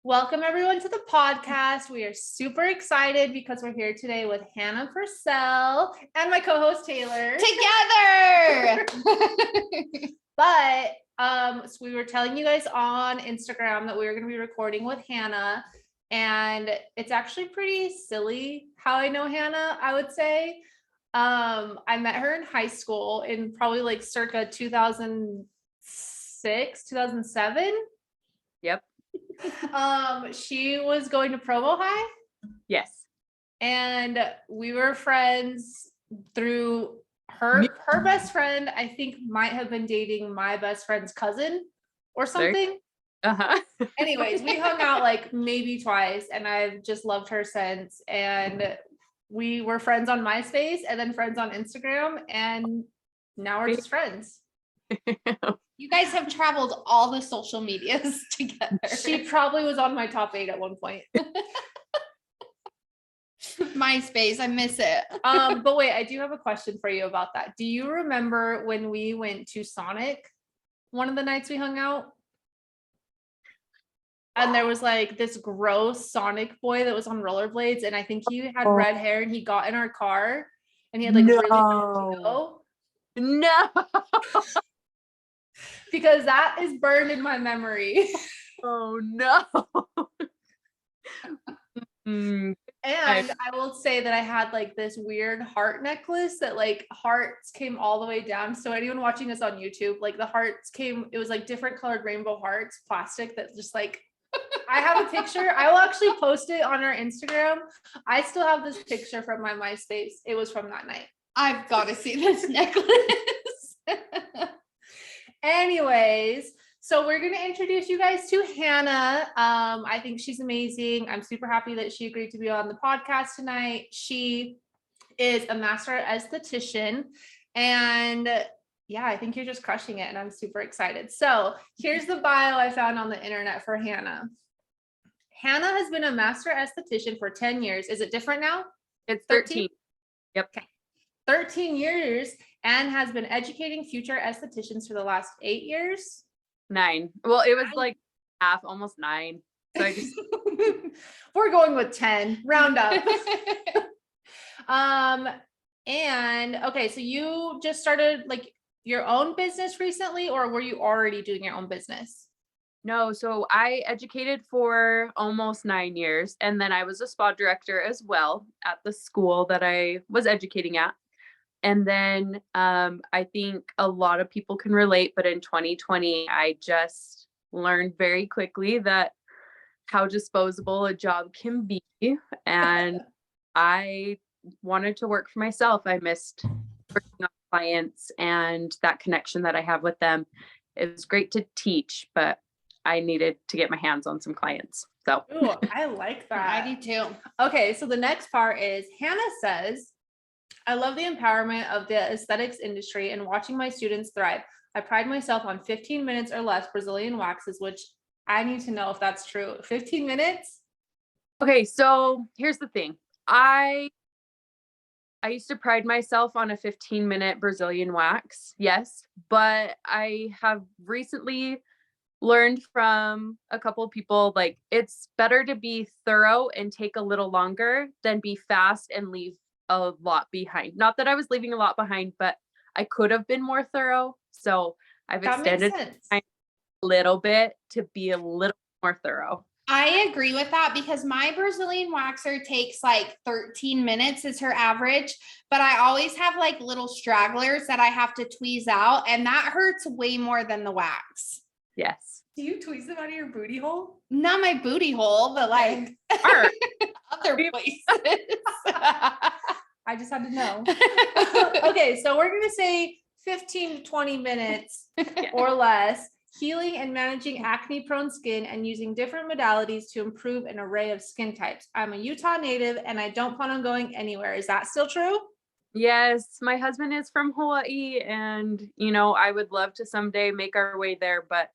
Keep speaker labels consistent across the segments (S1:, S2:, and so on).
S1: Welcome everyone to the podcast. We are super excited because we're here today with Hannah Purcell and my co-host Taylor.
S2: Together!
S1: So we were telling you guys on Instagram that we were going to be recording with Hannah, and it's actually pretty silly how I know Hannah, I would say. I met her in high school in probably like circa 2006, 2007.
S2: Yep.
S1: She was going to Provo High.
S2: Yes.
S1: And we were friends through her best friend, I think might have been dating my best friend's cousin or something. Anyways, we hung out like maybe twice and I've just loved her since. And we were friends on MySpace and then friends on Instagram, and now we're just friends.
S2: You guys have traveled all the social medias together.
S1: She probably was on my top 8 at one point.
S2: MySpace, I miss it.
S1: But wait, I do have a question for you about that. Do you remember when we went to Sonic one of the nights we hung out? And there was like this gross Sonic boy that was on rollerblades, and I think he had red hair, and he got in our car and he had like really
S2: No.
S1: Because that is burned in my memory.
S2: Oh no.
S1: And I will say that I had like this weird heart necklace that like hearts came all the way down. So anyone watching this on YouTube, like the hearts came, it was like different colored rainbow hearts, plastic, that just like, I have a picture. I will actually post it on our Instagram. I still have this picture from my MySpace. It was from that night.
S2: I've got to see this necklace.
S1: Anyways, so we're going to introduce you guys to Hannah. I think she's amazing. I'm super happy that she agreed to be on the podcast tonight. She is a master aesthetician, and yeah, I think you're just crushing it, and I'm super excited. So here's the bio I found on the internet for Hannah. Hannah has been a master esthetician for 10 years. Is it different now?
S2: It's 13. Yep.
S1: Okay. 13 years, and has been educating future estheticians for the last 8 years.
S2: 9. Well, it was like half, almost 9. So I just
S1: we're going with 10, round up. And okay, so you just started like your own business recently, or were you already doing your own business?
S2: No, so I educated for almost 9 years, and then I was a spa director as well at the school that I was educating at. And then I think a lot of people can relate, but in 2020, I just learned very quickly that how disposable a job can be. And I wanted to work for myself. I missed working on clients and that connection that I have with them. It was great to teach, but I needed to get my hands on some clients. So
S1: Ooh, I like that.
S2: I do too.
S1: Okay, so the next part is Hannah says, I love the empowerment of the aesthetics industry and watching my students thrive. I pride myself on 15 minutes or less Brazilian waxes, which I need to know if that's true. 15 minutes?
S2: Okay, so here's the thing. I used to pride myself on a 15-minute Brazilian wax, yes, but I have recently learned from a couple of people, like it's better to be thorough and take a little longer than be fast and leave a lot behind. Not that I was leaving a lot behind, but I could have been more thorough. So I've extended time a little bit to be a little more thorough.
S3: I agree with that because my Brazilian waxer takes like 13 minutes is her average, but I always have like little stragglers that I have to tweeze out, and that hurts way more than the wax.
S2: Yes.
S1: Do you tweeze them out of your booty hole?
S3: Not my booty hole, but like other places.
S1: I just had to know. Okay, so we're going to say 15 to 20 minutes or less, healing and managing acne-prone skin and using different modalities to improve an array of skin types. I'm a Utah native and I don't plan on going anywhere. Is that still true?
S2: Yes, my husband is from Hawaii, and I would love to someday make our way there, but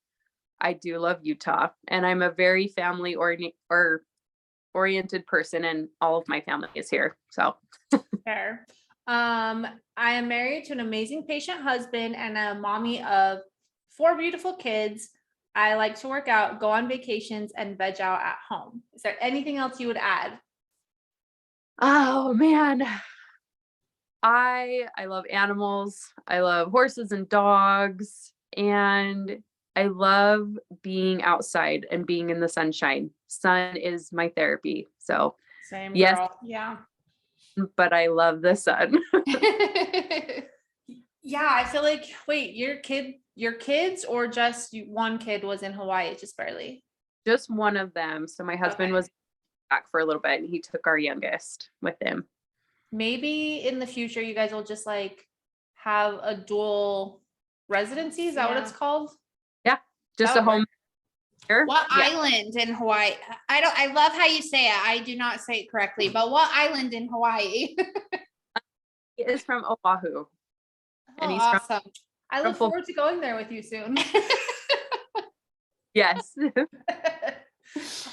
S2: I do love Utah, and I'm a very family oriented person, and all of my family is here. So
S1: fair. I am married to an amazing patient husband and a mommy of 4 beautiful kids. I like to work out, go on vacations, and veg out at home. Is there anything else you would add?
S2: Oh man. I love animals. I love horses and dogs, and I love being outside and being in the sunshine. Sun is my therapy. So,
S1: Same
S2: yes,
S1: girl. Yeah.
S2: but I love the sun.
S1: Yeah, I feel like, wait, your kids or just one kid was in Hawaii, just barely?
S2: Just one of them. So my husband
S1: Okay.
S2: was back for a little bit and he took our youngest with him.
S1: Maybe in the future you guys will just like have a dual residency. Is that what it's called?
S2: Yeah. Just
S1: That
S2: a
S1: would
S2: home here.
S3: What
S2: Yeah.
S3: island in Hawaii? I love how you say it. I do not say it correctly, but what island in Hawaii?
S2: He is from Oahu. And
S3: Oh,
S2: he's from
S3: awesome.
S1: I look
S2: Full-
S1: forward to going there with you soon.
S2: Yes.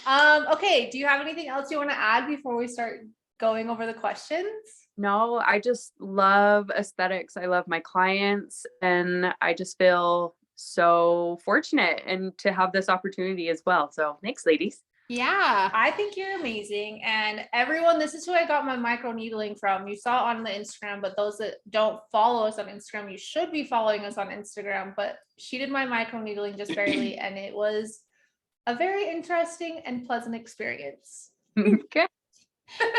S1: Okay, do you have anything else you want to add before we start going over the questions?
S2: No, I just love aesthetics. I love my clients and I just feel so fortunate and to have this opportunity as well. So thanks, ladies.
S3: Yeah.
S1: I think you're amazing. And everyone, this is who I got my micro needling from. You saw it on the Instagram, but those that don't follow us on Instagram, you should be following us on Instagram. But she did my micro needling just barely, and it was a very interesting and pleasant experience.
S2: Okay.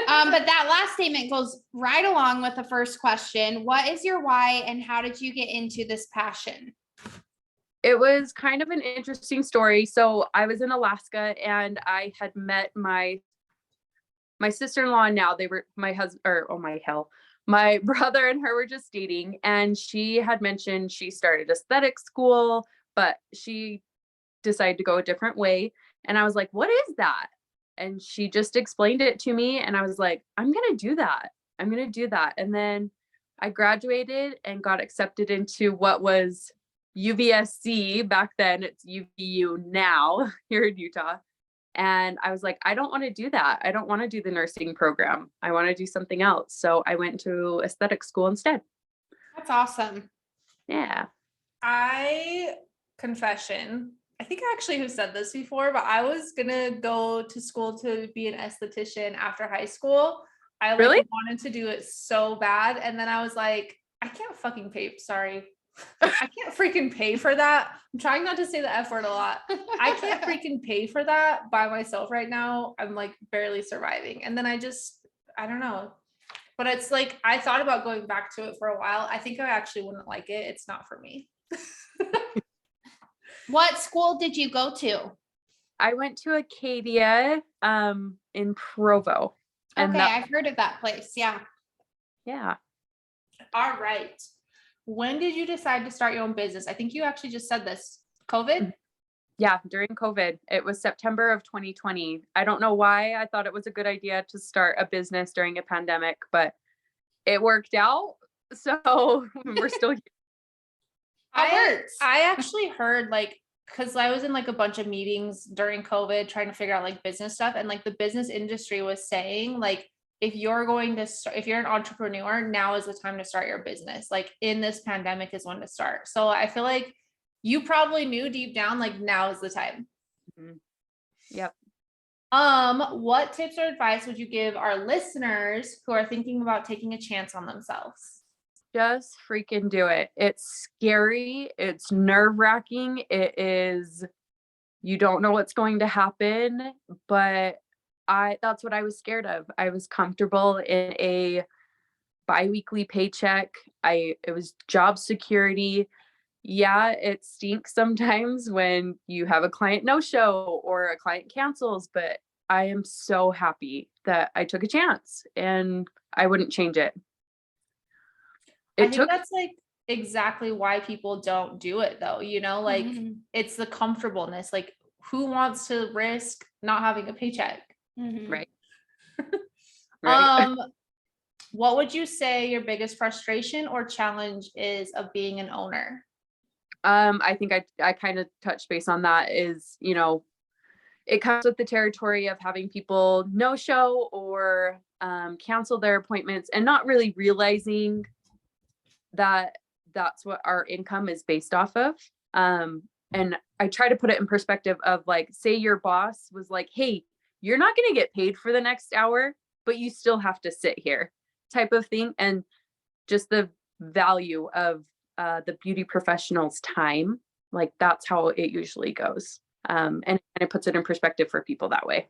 S3: But that last statement goes right along with the first question. What is your why and how did you get into this passion?
S2: It was kind of an interesting story. So I was in Alaska and I had met my sister-in-law. Now they were my husband, or oh my hell, my brother and her were just dating, and she had mentioned she started aesthetic school, but she decided to go a different way. And I was like, what is that? And she just explained it to me. And I was like, I'm going to do that. I'm going to do that. And then I graduated and got accepted into what was UVSC back then. It's UVU now here in Utah. And I was like, I don't want to do that. I don't want to do the nursing program. I want to do something else. So I went to aesthetic school instead.
S3: That's awesome.
S2: Yeah.
S1: Confession, I think I actually have said this before, but I was gonna go to school to be an esthetician after high school. I
S2: Really?
S1: wanted to do it so bad. And then I was like, I can't fucking pay. Sorry. I can't freaking pay for that. I'm trying not to say the F word a lot. I can't freaking pay for that by myself right now. I'm like barely surviving. And then I don't know. But it's like, I thought about going back to it for a while. I think I actually wouldn't like it. It's not for me.
S3: What school did you go to?
S2: I went to Acadia in Provo. And
S3: Okay, I've heard of that place. Yeah.
S2: Yeah.
S1: All right. When did you decide to start your own business? I think you actually just said this. COVID?
S2: Yeah, during COVID. It was September of 2020. I don't know why I thought it was a good idea to start a business during a pandemic, but it worked out. So we're still here.
S1: I actually heard because I was in like a bunch of meetings during COVID trying to figure out like business stuff, and like the business industry was saying like, if you're an entrepreneur, now is the time to start your business. Like in this pandemic is when to start. So I feel like you probably knew deep down, like now is the time.
S2: Mm-hmm. Yep.
S1: What tips or advice would you give our listeners who are thinking about taking a chance on themselves?
S2: Just freaking do it. It's scary. It's nerve-wracking. You don't know what's going to happen, but that's what I was scared of. I was comfortable in a biweekly paycheck. It was job security. Yeah, it stinks sometimes when you have a client no-show or a client cancels, but I am so happy that I took a chance and I wouldn't change it.
S1: I think that's like exactly why people don't do it though. Like it's the comfortableness. Like who wants to risk not having a paycheck?
S2: Right.
S1: Right. What would you say your biggest frustration or challenge is of being an owner?
S2: I think I kind of touched base on that is, it comes with the territory of having people no show or cancel their appointments and not really realizing that that's what our income is based off of. And I try to put it in perspective of like, say your boss was like, hey, you're not going to get paid for the next hour, but you still have to sit here type of thing. And just the value of the beauty professional's time. Like that's how it usually goes. And it puts it in perspective for people that way.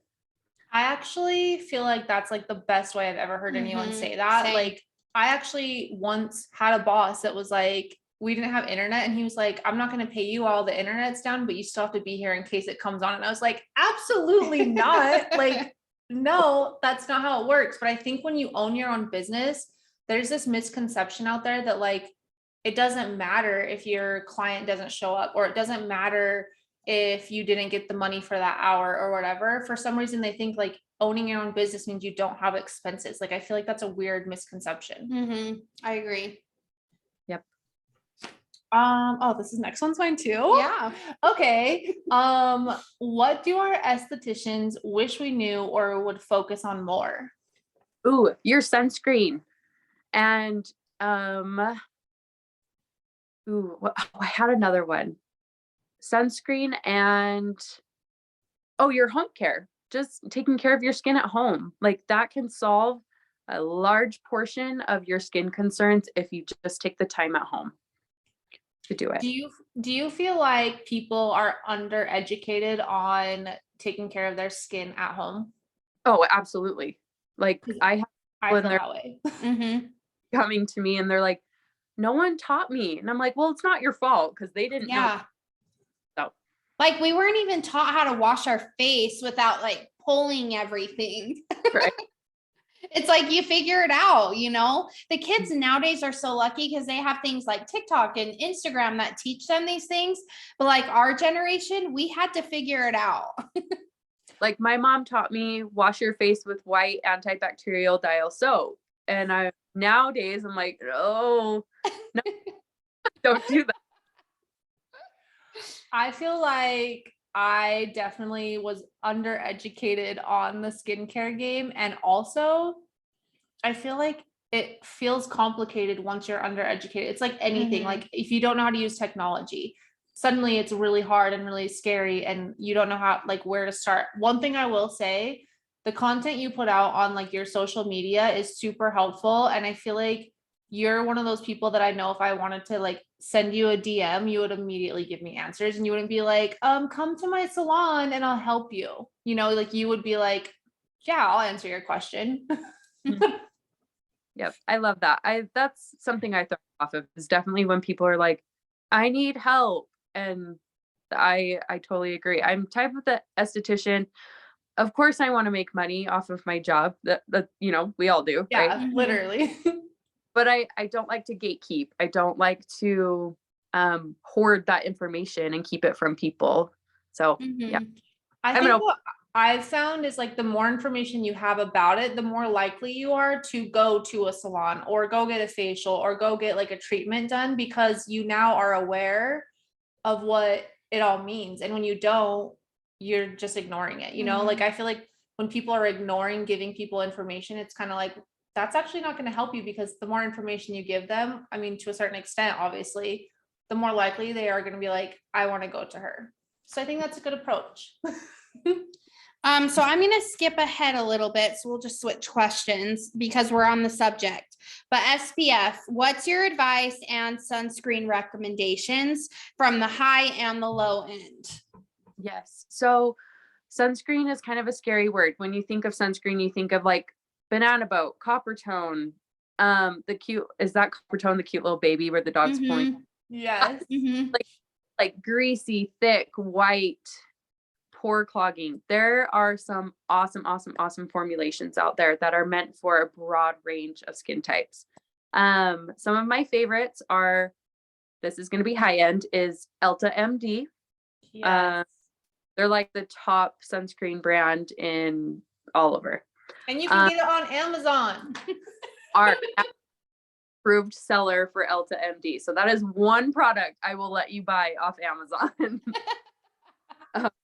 S1: I actually feel like that's like the best way I've ever heard anyone say that.
S3: Same.
S1: Like I actually once had a boss that was like, we didn't have internet and he was like, I'm not going to pay you while the internet's down, but you still have to be here in case it comes on. And I was like, absolutely not. Like, no, that's not how it works. But I think when you own your own business, there's this misconception out there that like, it doesn't matter if your client doesn't show up, or it doesn't matter if you didn't get the money for that hour or whatever. For some reason, they think like owning your own business means you don't have expenses. Like, I feel like that's a weird misconception.
S3: I agree.
S2: Yep.
S1: Oh, this is next one's mine too.
S3: Yeah.
S1: Okay. What do our estheticians wish we knew or would focus on more?
S2: Ooh, your sunscreen. And I had another one. Sunscreen and your home care. Just taking care of your skin at home. Like that can solve a large portion of your skin concerns if you just take the time at home to do it.
S1: Do you feel like people are undereducated on taking care of their skin at home?
S2: Oh, absolutely. Like I
S1: feel that way.
S2: coming to me and they're like, no one taught me. And I'm like, well, it's not your fault because they didn't know. So
S3: like we weren't even taught how to wash our face without like pulling everything.
S2: Right.
S3: It's like you figure it out, you know. The kids nowadays are so lucky because they have things like TikTok and Instagram that teach them these things. But like our generation, we had to figure it out.
S2: Like my mom taught me wash your face with white antibacterial dial soap. And nowadays I'm like, no, don't do that.
S1: I feel like I definitely was undereducated on the skincare game. And also, I feel like it feels complicated once you're undereducated. It's like anything, like if you don't know how to use technology, suddenly it's really hard and really scary and you don't know how, like where to start. One thing I will say, the content you put out on like your social media is super helpful. And I feel like you're one of those people that I know if I wanted to like send you a DM, you would immediately give me answers and you wouldn't be like, come to my salon and I'll help you. You know, like you would be like, yeah, I'll answer your question.
S2: Yep. I love that. That's something I throw off of is definitely when people are like, I need help. And I totally agree. I'm type of the esthetician. Of course I want to make money off of my job. That you know, we all do.
S1: Yeah,
S2: right?
S1: literally.
S2: But I don't like to gatekeep. I don't like to hoard that information and keep it from people. So yeah.
S1: I think what I've found is like the more information you have about it, the more likely you are to go to a salon or go get a facial or go get like a treatment done because you now are aware of what it all means. And when you don't, you're just ignoring it, you know? Like I feel like when people are ignoring giving people information, it's kind of like, that's actually not going to help you because the more information you give them, I mean, to a certain extent, obviously, the more likely they are going to be like, I want to go to her. So I think that's a good approach.
S3: So I'm going to skip ahead a little bit. So we'll just switch questions because we're on the subject. But SPF, what's your advice and sunscreen recommendations from the high and the low end?
S2: Yes. So sunscreen is kind of a scary word. When you think of sunscreen, you think of like banana boat, copper tone, the cute little baby where the dog's pulling?
S1: Yes.
S2: Like greasy, thick, white, pore clogging. There are some awesome formulations out there that are meant for a broad range of skin types. Some of my favorites are, this is going to be high end, is Elta MD.
S1: Yes.
S2: They're like the top sunscreen brand in all over.
S1: And you can get it on Amazon.
S2: Our approved seller for Elta MD. So that is one product I will let you buy off Amazon.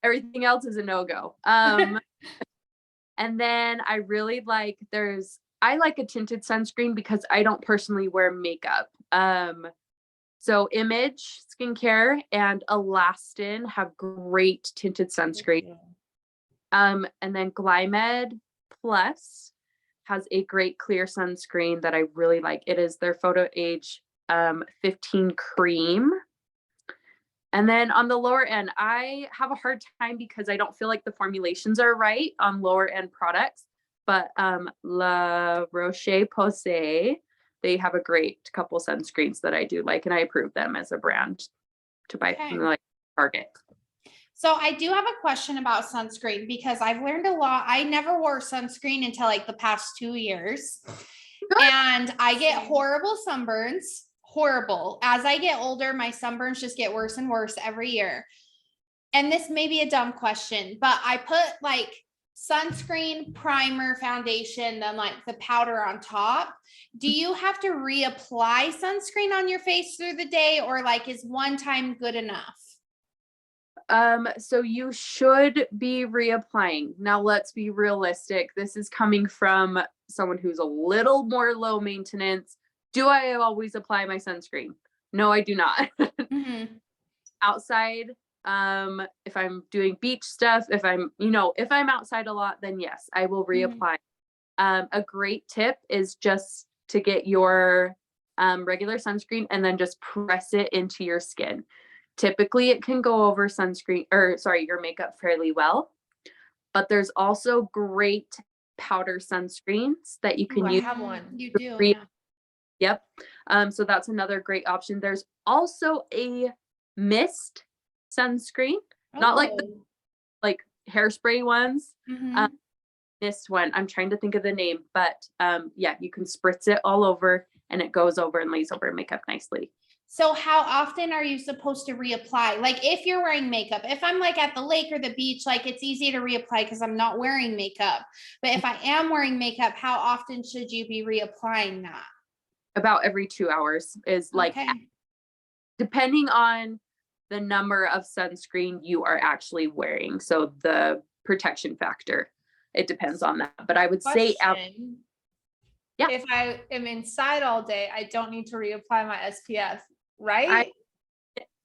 S2: Everything else is a no-go. And then I really like, I like a tinted sunscreen because I don't personally wear makeup. So Image Skincare and Alastin have great tinted sunscreen. And then Glymed Plus has a great clear sunscreen that I really like. It is their Photo Age 15 cream. And then on the lower end, I have a hard time because I don't feel like the formulations are right on lower end products. But La Roche-Posay, they have a great couple sunscreens that I do like, and I approve them as a brand to buy from like Target.
S3: So I do have a question about sunscreen because I've learned a lot. I never wore sunscreen until like the past 2 years. And I get horrible sunburns, horrible. As I get older, my sunburns just get worse and worse every year. And this may be a dumb question, but I put like sunscreen, primer, foundation, then like the powder on top. Do you have to reapply sunscreen on your face through the day, or like is one time good enough?
S2: So you should be reapplying. Now let's be realistic. This is coming from someone who's a little more low maintenance. Do I always apply my sunscreen? No, I do not.
S3: Mm-hmm.
S2: Outside, if I'm doing beach stuff, if I'm outside a lot, then yes, I will reapply. A great tip is just to get your regular sunscreen and then just press it into your skin. Typically it can go over your makeup fairly well, but there's also great powder sunscreens that you can use.
S1: I have one.
S3: You do. Yeah.
S2: Yep. So that's another great option. There's also a mist sunscreen, not like the hairspray ones. Mist one. I'm trying to think of the name, but yeah, you can spritz it all over and it goes over and lays over makeup nicely.
S3: So how often are you supposed to reapply? Like if you're wearing makeup, if I'm like at the lake or the beach, like it's easy to reapply because I'm not wearing makeup. But if I am wearing makeup, how often should you be reapplying that?
S2: About every 2 hours is like, depending on the number of sunscreen you are actually wearing. So the protection factor, it depends on that. But I would say, yeah,
S1: if I am inside all day, I don't need to reapply my SPF, right?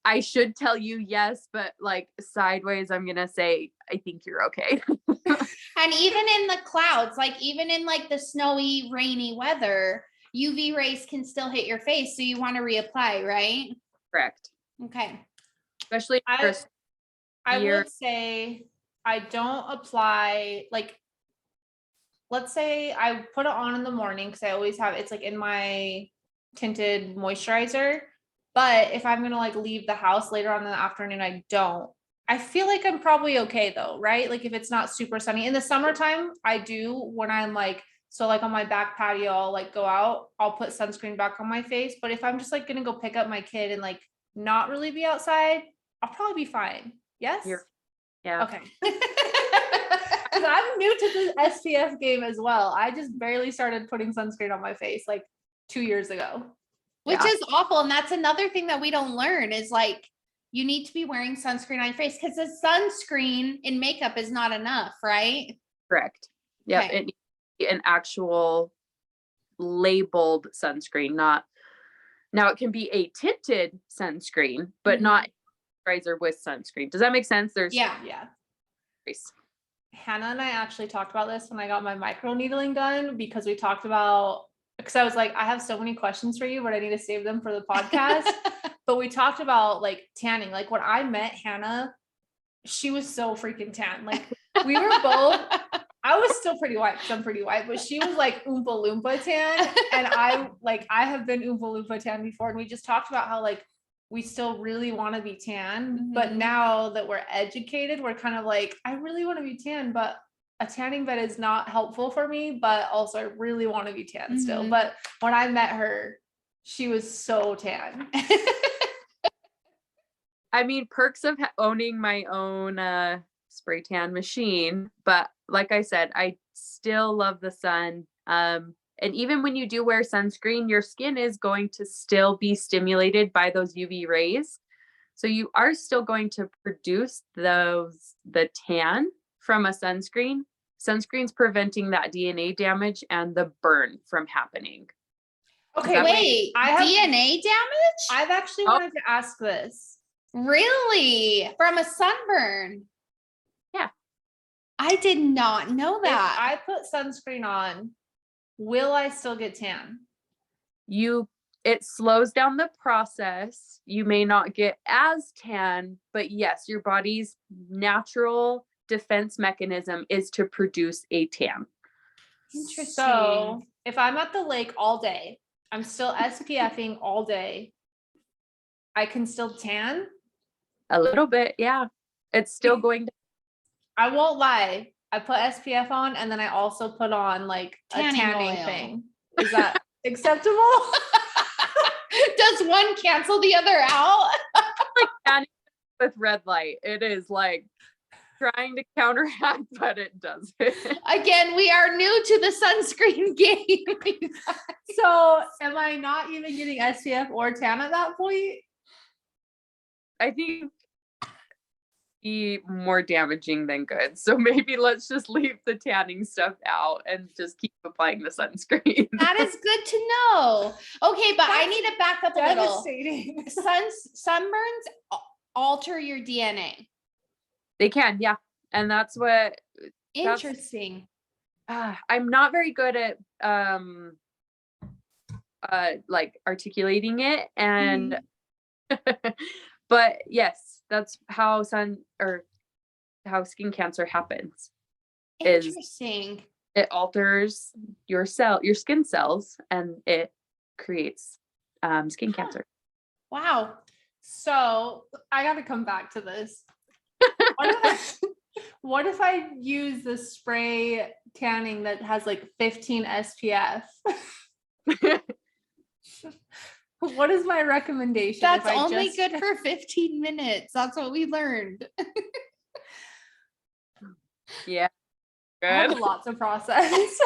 S2: I should tell you yes, but like sideways, I'm gonna say I think you're okay.
S3: And even in the clouds, like even in like the snowy, rainy weather, UV rays can still hit your face. So you want to reapply, right?
S2: Correct.
S3: Okay.
S2: Especially
S1: I would say I don't apply, like, let's say I put it on in the morning because I always have it's like in my tinted moisturizer. But if I'm gonna like leave the house later on in the afternoon, I don't. I feel like I'm probably okay though, right? Like if it's not super sunny. In the summertime, I do when I'm like, so like on my back patio, I'll like go out, I'll put sunscreen back on my face. But if I'm just like gonna go pick up my kid and like not really be outside, I'll probably be fine. Yes?
S2: Yeah.
S1: Okay. Because I'm new to the SPF game as well. I just barely started putting sunscreen on my face like 2 years ago.
S3: Which is awful. And that's another thing that we don't learn is like, you need to be wearing sunscreen on your face because the sunscreen in makeup is not enough, right?
S2: Correct. Yeah.
S3: Okay.
S2: It needs to be an actual labeled sunscreen, not, now it can be a tinted sunscreen, but not moisturizer with sunscreen. Does that make sense?
S1: Yeah.
S2: Grace.
S1: Hannah and I actually talked about this when I got my micro needling done because we talked about, because I was like, I have so many questions for you, but I need to save them for the podcast. But we talked about like tanning. Like when I met Hannah, she was so freaking tan. Like we were both, I was still pretty white because I'm pretty white, but she was like Oompa Loompa tan. And I have been Oompa Loompa tan before. And we just talked about how like, we still really want to be tan, but now that we're educated, we're kind of like, I really want to be tan, but a tanning bed is not helpful for me, but also I really want to be tan still. But when I met her, she was so tan.
S2: I mean, perks of owning my own spray tan machine, but like I said, I still love the sun. And even when you do wear sunscreen, your skin is going to still be stimulated by those UV rays. So you are still going to produce the tan from a sunscreen. Sunscreen's preventing that DNA damage and the burn from happening.
S1: Okay,
S3: Wait,
S1: I have
S3: DNA damage?
S1: I've actually wanted to ask this.
S3: Really? From a sunburn?
S2: Yeah.
S3: I did not know
S1: If
S3: that.
S1: I put sunscreen on, will I still get tan?
S2: It slows down the process. You may not get as tan, but yes, your body's natural defense mechanism is to produce a tan.
S3: Interesting.
S1: So if I'm at the lake all day, I'm still SPFing all day, I can still tan?
S2: A little bit, yeah. It's still going to.
S1: I won't lie. I put SPF on and then I also put on like
S3: Tanning
S1: a tanning
S3: oil.
S1: thing. Is that acceptable?
S3: Does one cancel the other out?
S2: Like tanning with red light. It is like trying to counteract, but it doesn't.
S3: Again, we are new to the sunscreen game.
S1: So am I not even getting SPF or tan at that point?
S2: I think be more damaging than good. So maybe let's just leave the tanning stuff out and just keep applying the sunscreen.
S3: That is good to know. Okay, but I need to back up a little.
S1: Devastating.
S3: Sunburns alter your DNA.
S2: They can, yeah. And that's what
S3: Interesting.
S2: I'm not very good at like articulating it, and but yes, that's how skin cancer happens.
S3: Interesting.
S2: It alters your skin cells, and it creates skin cancer.
S3: Wow.
S1: So I got to come back to this. What if I use the spray tanning that has like 15 SPF? What is my recommendation?
S3: That's only good for 15 minutes. That's what we learned.
S2: Yeah.
S1: I have a lot to process.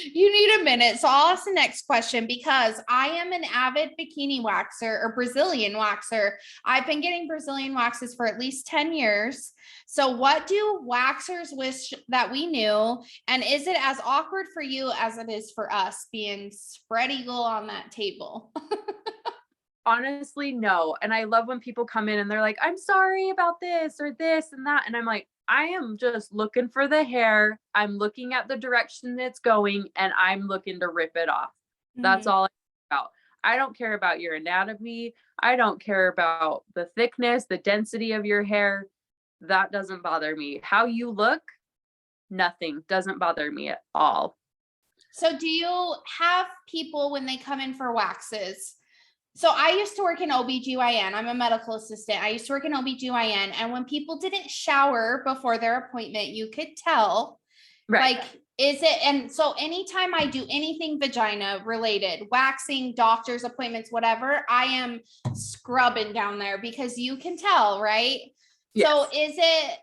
S3: You need a minute. So I'll ask the next question because I am an avid bikini waxer or Brazilian waxer. I've been getting Brazilian waxes for at least 10 years. So what do waxers wish that we knew? And is it as awkward for you as it is for us being spread eagle on that table?
S2: Honestly, no. And I love when people come in and they're like, I'm sorry about this or this and that. And I'm like, I am just looking for the hair. I'm looking at the direction it's going and I'm looking to rip it off. That's all I care about. I don't care about your anatomy. I don't care about the thickness, the density of your hair. That doesn't bother me. How you look, nothing doesn't bother me at all.
S3: So do you have people when they come in for waxes? So I used to work in OBGYN. I'm a medical assistant. I used to work in OBGYN. And when people didn't shower before their appointment, you could tell.
S2: Right.
S3: Like, is it? And so anytime I do anything vagina related, waxing, doctor's appointments, whatever, I am scrubbing down there because you can tell, right?
S2: Yes.
S3: So is it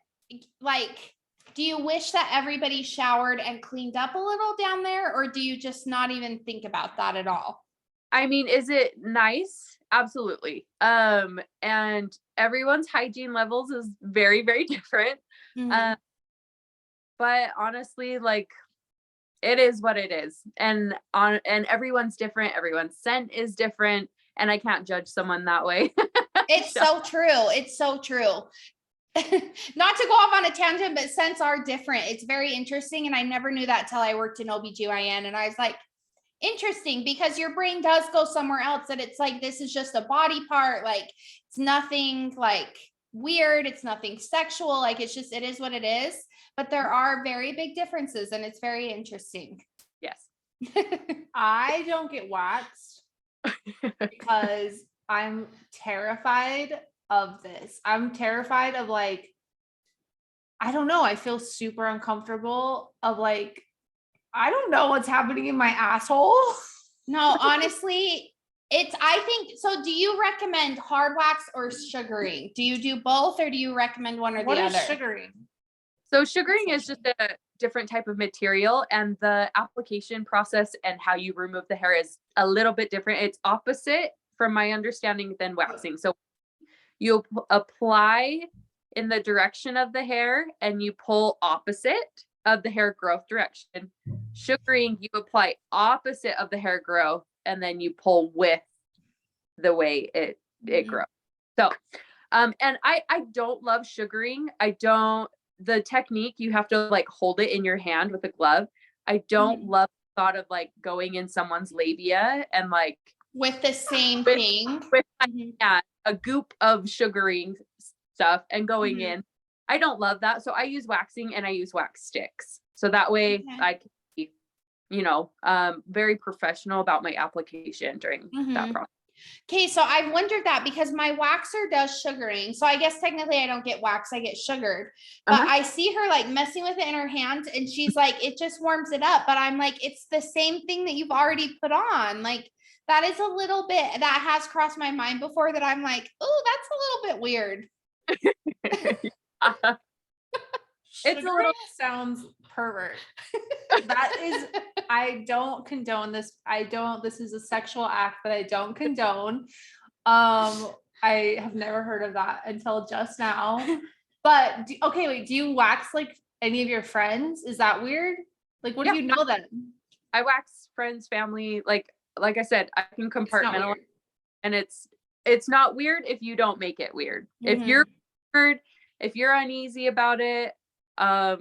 S3: like, do you wish that everybody showered and cleaned up a little down there? Or do you just not even think about that at all?
S2: I mean, is it nice? Absolutely. And everyone's hygiene levels is very, very different. But honestly, like it is what it is. And everyone's different. Everyone's scent is different. And I can't judge someone that way.
S3: It's so true. It's so true. Not to go off on a tangent, but scents are different. It's very interesting. And I never knew that till I worked in OBGYN. And I was like, interesting, because your brain does go somewhere else, that it's like, this is just a body part. Like it's nothing like weird. It's nothing sexual. Like it's just, it is what it is. But there are very big differences and it's very interesting.
S2: Yes.
S1: I don't get waxed because I'm terrified of this. I'm terrified of like, I don't know. I feel super uncomfortable of like, I don't know what's happening in my asshole.
S3: No, honestly, I think, so do you recommend hard wax or sugaring? Do you do both or do you recommend one or the other?
S1: What is sugaring?
S2: So sugaring is just a different type of material, and the application process and how you remove the hair is a little bit different. It's opposite from my understanding than waxing. So you apply in the direction of the hair and you pull opposite of the hair growth direction. Sugaring, you apply opposite of the hair growth and then you pull with the way it grows. So, and I don't love sugaring. The technique, you have to like hold it in your hand with a glove. I don't love the thought of like going in someone's labia and like
S3: with the same thing,
S2: with a goop of sugaring stuff and going in. I don't love that. So I use waxing and I use wax sticks. So that way I can be, very professional about my application during that process.
S3: Okay, so I've wondered that because my waxer does sugaring. So I guess technically I don't get wax, I get sugared. But I see her like messing with it in her hand and she's like, it just warms it up. But I'm like, it's the same thing that you've already put on. Like that is a little bit that has crossed my mind before that I'm like, oh, that's a little bit weird.
S1: It's a little sounds pervert. That is, I don't condone this. This is a sexual act that I don't condone. I have never heard of that until just now. But wait, do you wax like any of your friends? Is that weird? Like, what do you know them?
S2: I wax friends, family, like I said, I can compartmentalize, and it's not weird if you don't make it weird. If you're weird, if you're uneasy about it, I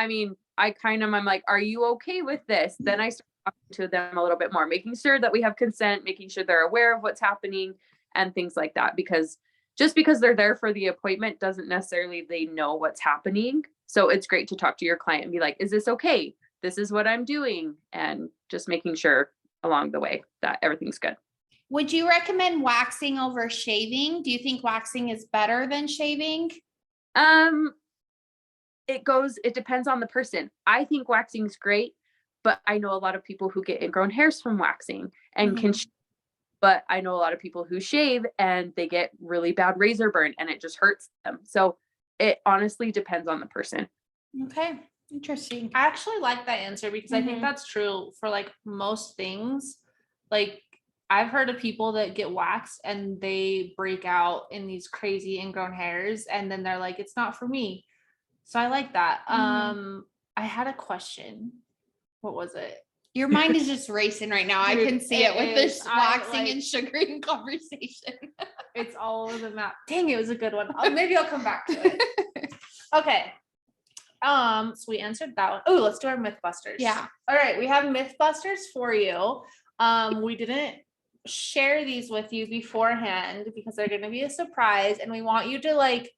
S2: mean, I'm like, are you okay with this? Then I start talking to them a little bit more, making sure that we have consent, making sure they're aware of what's happening and things like that. Because just because they're there for the appointment doesn't necessarily they know what's happening. So it's great to talk to your client and be like, is this okay? This is what I'm doing. And just making sure along the way that everything's good.
S3: Would you recommend waxing over shaving? Do you think waxing is better than shaving?
S2: It depends on the person. I think waxing's great, but I know a lot of people who get ingrown hairs from waxing and but I know a lot of people who shave and they get really bad razor burn and it just hurts them. So it honestly depends on the person.
S3: Okay. Interesting.
S1: I actually like that answer because I think that's true for like most things. Like I've heard of people that get waxed and they break out in these crazy ingrown hairs and then they're like, it's not for me. So I like that. I had a question. What was it?
S3: Your mind is just racing right now. Dude, I can see it with this waxing and sugaring conversation.
S1: It's all over the map. Dang, it was a good one. Maybe I'll come back to it. Okay. So we answered that one. Oh, let's do our Mythbusters.
S3: Yeah.
S1: All right. We have Mythbusters for you. We didn't share these with you beforehand because they're going to be a surprise. And we want you to like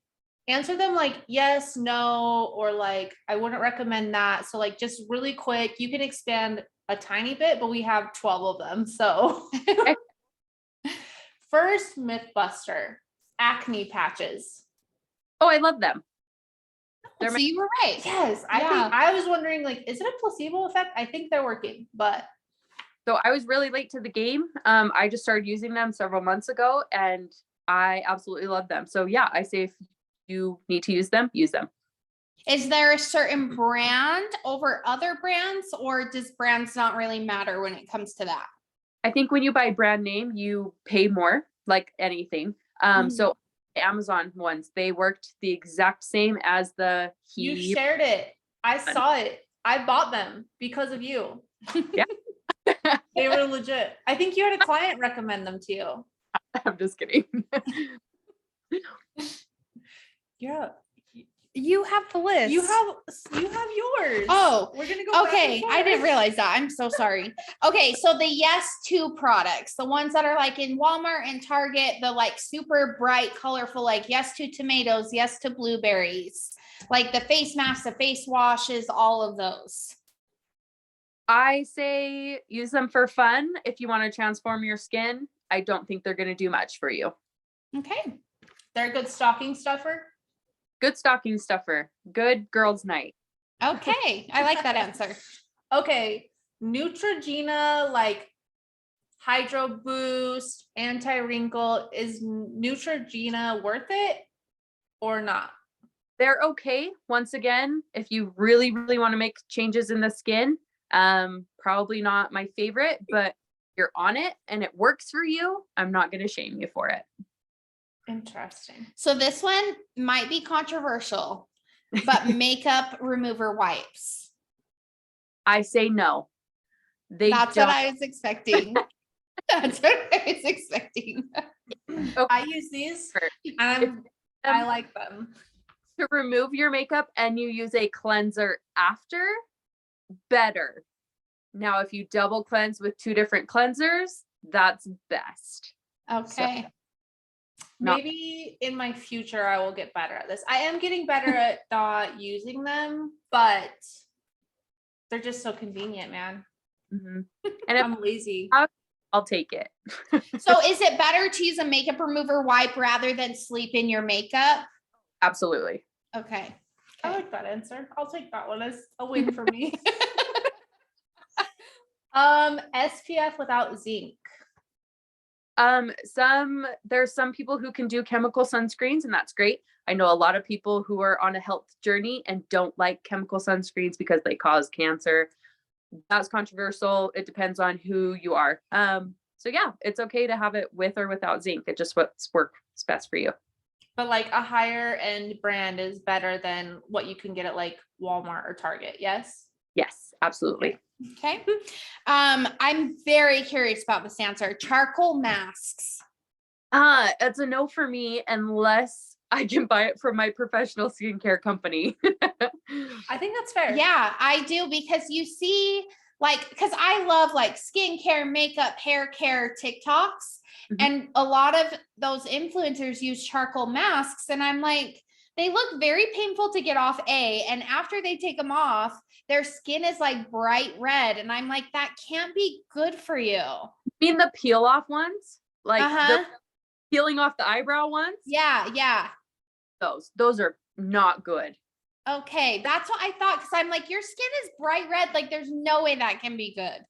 S1: answer them like yes, no, or like I wouldn't recommend that. So like just really quick, you can expand a tiny bit, but we have 12 of them. So first Mythbuster, acne patches.
S2: Oh, I love them.
S3: So you were right.
S1: Yes. I think I was wondering like, is it a placebo effect? I think they're working, but.
S2: So I was really late to the game. I just started using them several months ago and I absolutely love them. So yeah, I say if you need to use them, use them.
S3: Is there a certain brand over other brands or does brands not really matter when it comes to that?
S2: I think when you buy brand name, you pay more like anything. So Amazon ones, they worked the exact same as the
S1: You shared it. I saw it. I bought them because of you.
S2: Yeah.
S1: They were legit. I think you had a client recommend them to you.
S2: I'm just kidding.
S1: Yeah.
S3: You have the list.
S1: You have yours.
S3: Oh,
S1: we're gonna go.
S3: Okay, I didn't realize that. I'm so sorry. Okay, so the Yes To products, the ones that are like in Walmart and Target, the like super bright, colorful, like Yes To tomatoes, Yes To blueberries, like the face masks, the face washes, all of those.
S2: I say use them for fun. If you want to transform your skin, I don't think they're going to do much for you.
S3: Okay.
S1: They're a good stocking stuffer.
S2: Good stocking stuffer. Good girls' night.
S3: Okay. I like that answer.
S1: Okay. Neutrogena, like Hydro Boost, anti-wrinkle. Is Neutrogena worth it or not?
S2: They're okay. Once again, if you really, really want to make changes in the skin, probably not my favorite, but you're on it and it works for you, I'm not going to shame you for it.
S1: Interesting.
S3: So this one might be controversial, but makeup remover wipes.
S2: I say no.
S3: That's what I was expecting. That's what I was expecting.
S1: I use these and I like them.
S2: To remove your makeup and you use a cleanser after, better. Now, if you double cleanse with 2 different cleansers, that's best.
S3: Okay.
S1: Maybe in my future, I will get better at this. I am getting better at not using them, but they're just so convenient, man.
S2: Mm-hmm. And if
S1: I'm lazy.
S2: I'll take it.
S3: So is it better to use a makeup remover wipe rather than sleep in your makeup?
S2: Absolutely.
S3: Okay.
S1: I like that answer. I'll take that one as a win for me. SPF without zinc.
S2: There's some people who can do chemical sunscreens, and that's great. I know a lot of people who are on a health journey and don't like chemical sunscreens because they cause cancer. That's controversial. It depends on who you are. So yeah, it's okay to have it with or without zinc. It just works best for you.
S1: But like a higher end brand is better than what you can get at like Walmart or Target. Yes.
S2: Yes, absolutely.
S3: Okay. I'm very curious about this answer. Charcoal masks.
S2: It's a no for me unless I can buy it from my professional skincare company.
S1: I think that's fair.
S3: Yeah, I do, because you see, like, because I love like skincare, makeup, hair care TikToks, and a lot of those influencers use charcoal masks, and I'm like, they look very painful to get off, and after they take them off, their skin is like bright red, and I'm like, that can't be good for you.
S2: You mean the peel off ones? Like the peeling off the eyebrow ones?
S3: Yeah.
S2: Those are not good.
S3: Okay, that's what I thought, because I'm like, your skin is bright red. Like, there's no way that can be good.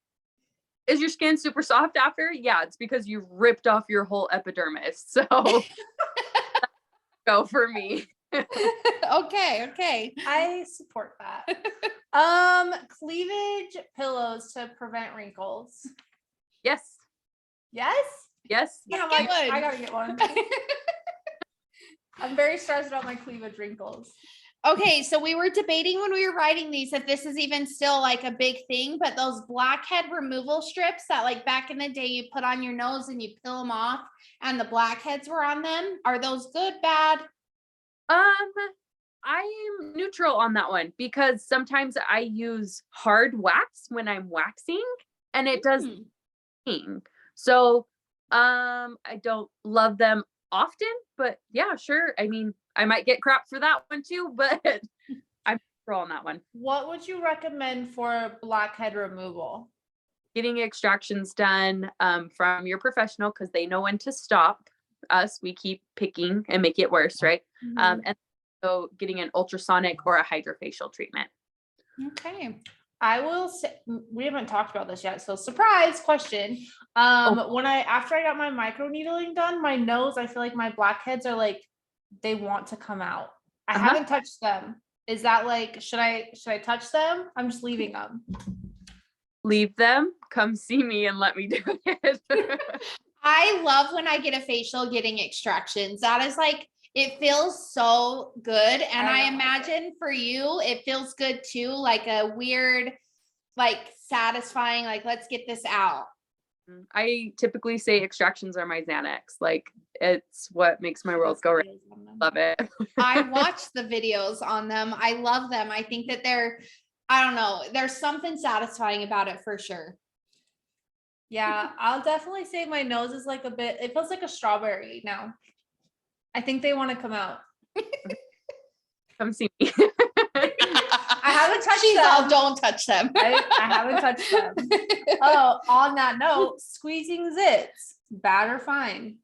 S2: Is your skin super soft after? Yeah, it's because you ripped off your whole epidermis. So go for me.
S3: Okay.
S1: I support that. Cleavage pillows to prevent wrinkles.
S2: Yes.
S1: Yeah, I'm like, I gotta get one. I'm very stressed about my cleavage wrinkles.
S3: Okay, so we were debating when we were writing these if this is even still like a big thing, but those blackhead removal strips that like back in the day you put on your nose and you peel them off and the blackheads were on them, are those good, bad?
S2: I'm neutral on that one because sometimes I use hard wax when I'm waxing and it does thing. So I don't love them often, but yeah, sure. I mean, I might get crap for that one too, but I'm neutral on that one.
S1: What would you recommend for blackhead removal?
S2: Getting extractions done from your professional because they know when to stop. Us, we keep picking and make it worse, right? And so getting an ultrasonic or a hydrofacial treatment.
S3: Okay.
S1: I will say, we haven't talked about this yet, so surprise question. After I got my micro needling done, my nose, I feel like my blackheads are like, they want to come out. I haven't touched them. Is that like, should I touch them? I'm just leaving them.
S2: Leave them, come see me and let me do it.
S3: I love when I get a facial getting extractions. That is like, it feels so good. And I imagine for you, it feels good too. Like a weird, like satisfying, like, let's get this out.
S2: I typically say extractions are my Xanax. Like it's what makes my world go right. Love it.
S3: I watch the videos on them. I love them. I think that I don't know, there's something satisfying about it for sure.
S1: Yeah, I'll definitely say my nose is like it feels like a strawberry now. I think they want to come out.
S2: Come see me.
S1: I haven't touched them.
S3: Don't touch them.
S1: I haven't touched them. Oh, on that note, squeezing zits, bad or fine?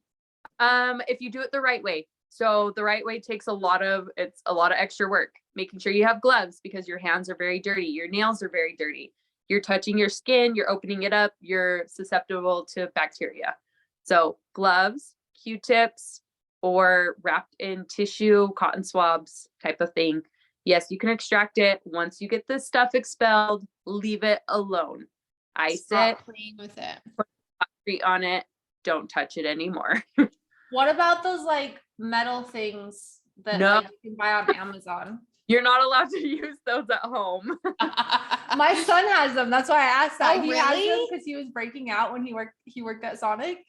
S2: If you do it the right way. So the right way takes a lot of extra work. Making sure you have gloves because your hands are very dirty. Your nails are very dirty. You're touching your skin, you're opening it up, you're susceptible to bacteria. So gloves, Q-tips, or wrapped in tissue, cotton swabs type of thing. Yes, you can extract it. Once you get this stuff expelled, leave it alone. Ice it,
S3: playing with it.
S2: Put concrete on it. Don't touch it anymore.
S1: What about those like metal things that like, you can buy on Amazon?
S2: You're not allowed to use those at home.
S1: My son has them. That's why I asked that.
S3: Oh,
S1: He has them
S3: really?
S1: because he was breaking out when he worked at Sonic,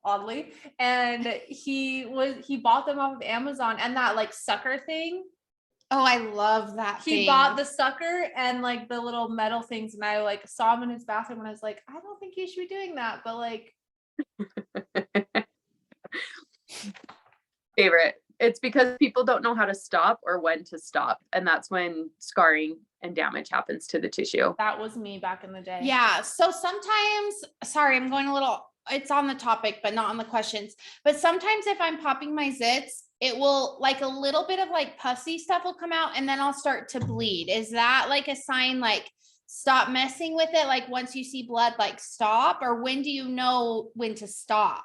S1: oddly. And he bought them off of Amazon, and that like sucker thing.
S3: Oh, I love that
S1: He
S3: thing.
S1: bought the sucker and like the little metal things, and I like saw him in his bathroom, and I was like, I don't think you should be doing that, but like
S2: Favorite. It's because people don't know how to stop or when to stop. And that's when scarring and damage happens to the tissue.
S1: that was me back in the day.
S3: Yeah. So sometimes, sorry, I'm going a little, it's on the topic, but not on the questions. But sometimes if I'm popping my zits, it will like a little bit of like pussy stuff will come out and then I'll start to bleed. Is that like a sign like stop messing with it? Like once you see blood, like stop? Or when do you know when to stop?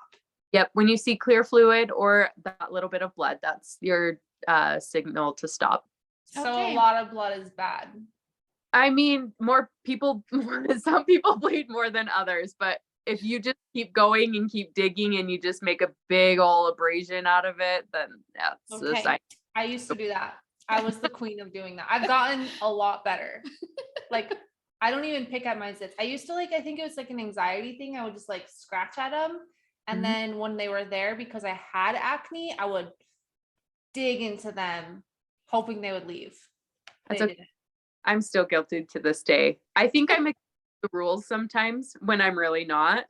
S2: Yep. When you see clear fluid or that little bit of blood, that's your signal to stop.
S1: So
S3: Okay.
S1: a lot of blood is bad.
S2: I mean, some people bleed more than others, but if you just keep going and keep digging and you just make a big old abrasion out of it, then that's a
S3: Okay.
S2: sign.
S1: I used to do that. I was the queen of doing that. I've gotten a lot better. Like, I don't even pick at my zits. I used to like, I think it was like an anxiety thing. I would just like scratch at them. And
S2: Mhm.
S1: then when they were there, because I had acne, I would dig into them, hoping they would leave.
S2: That's
S1: They
S2: okay.
S1: didn't.
S2: I'm still guilty to this day. I think I'm against the rules sometimes when I'm really not.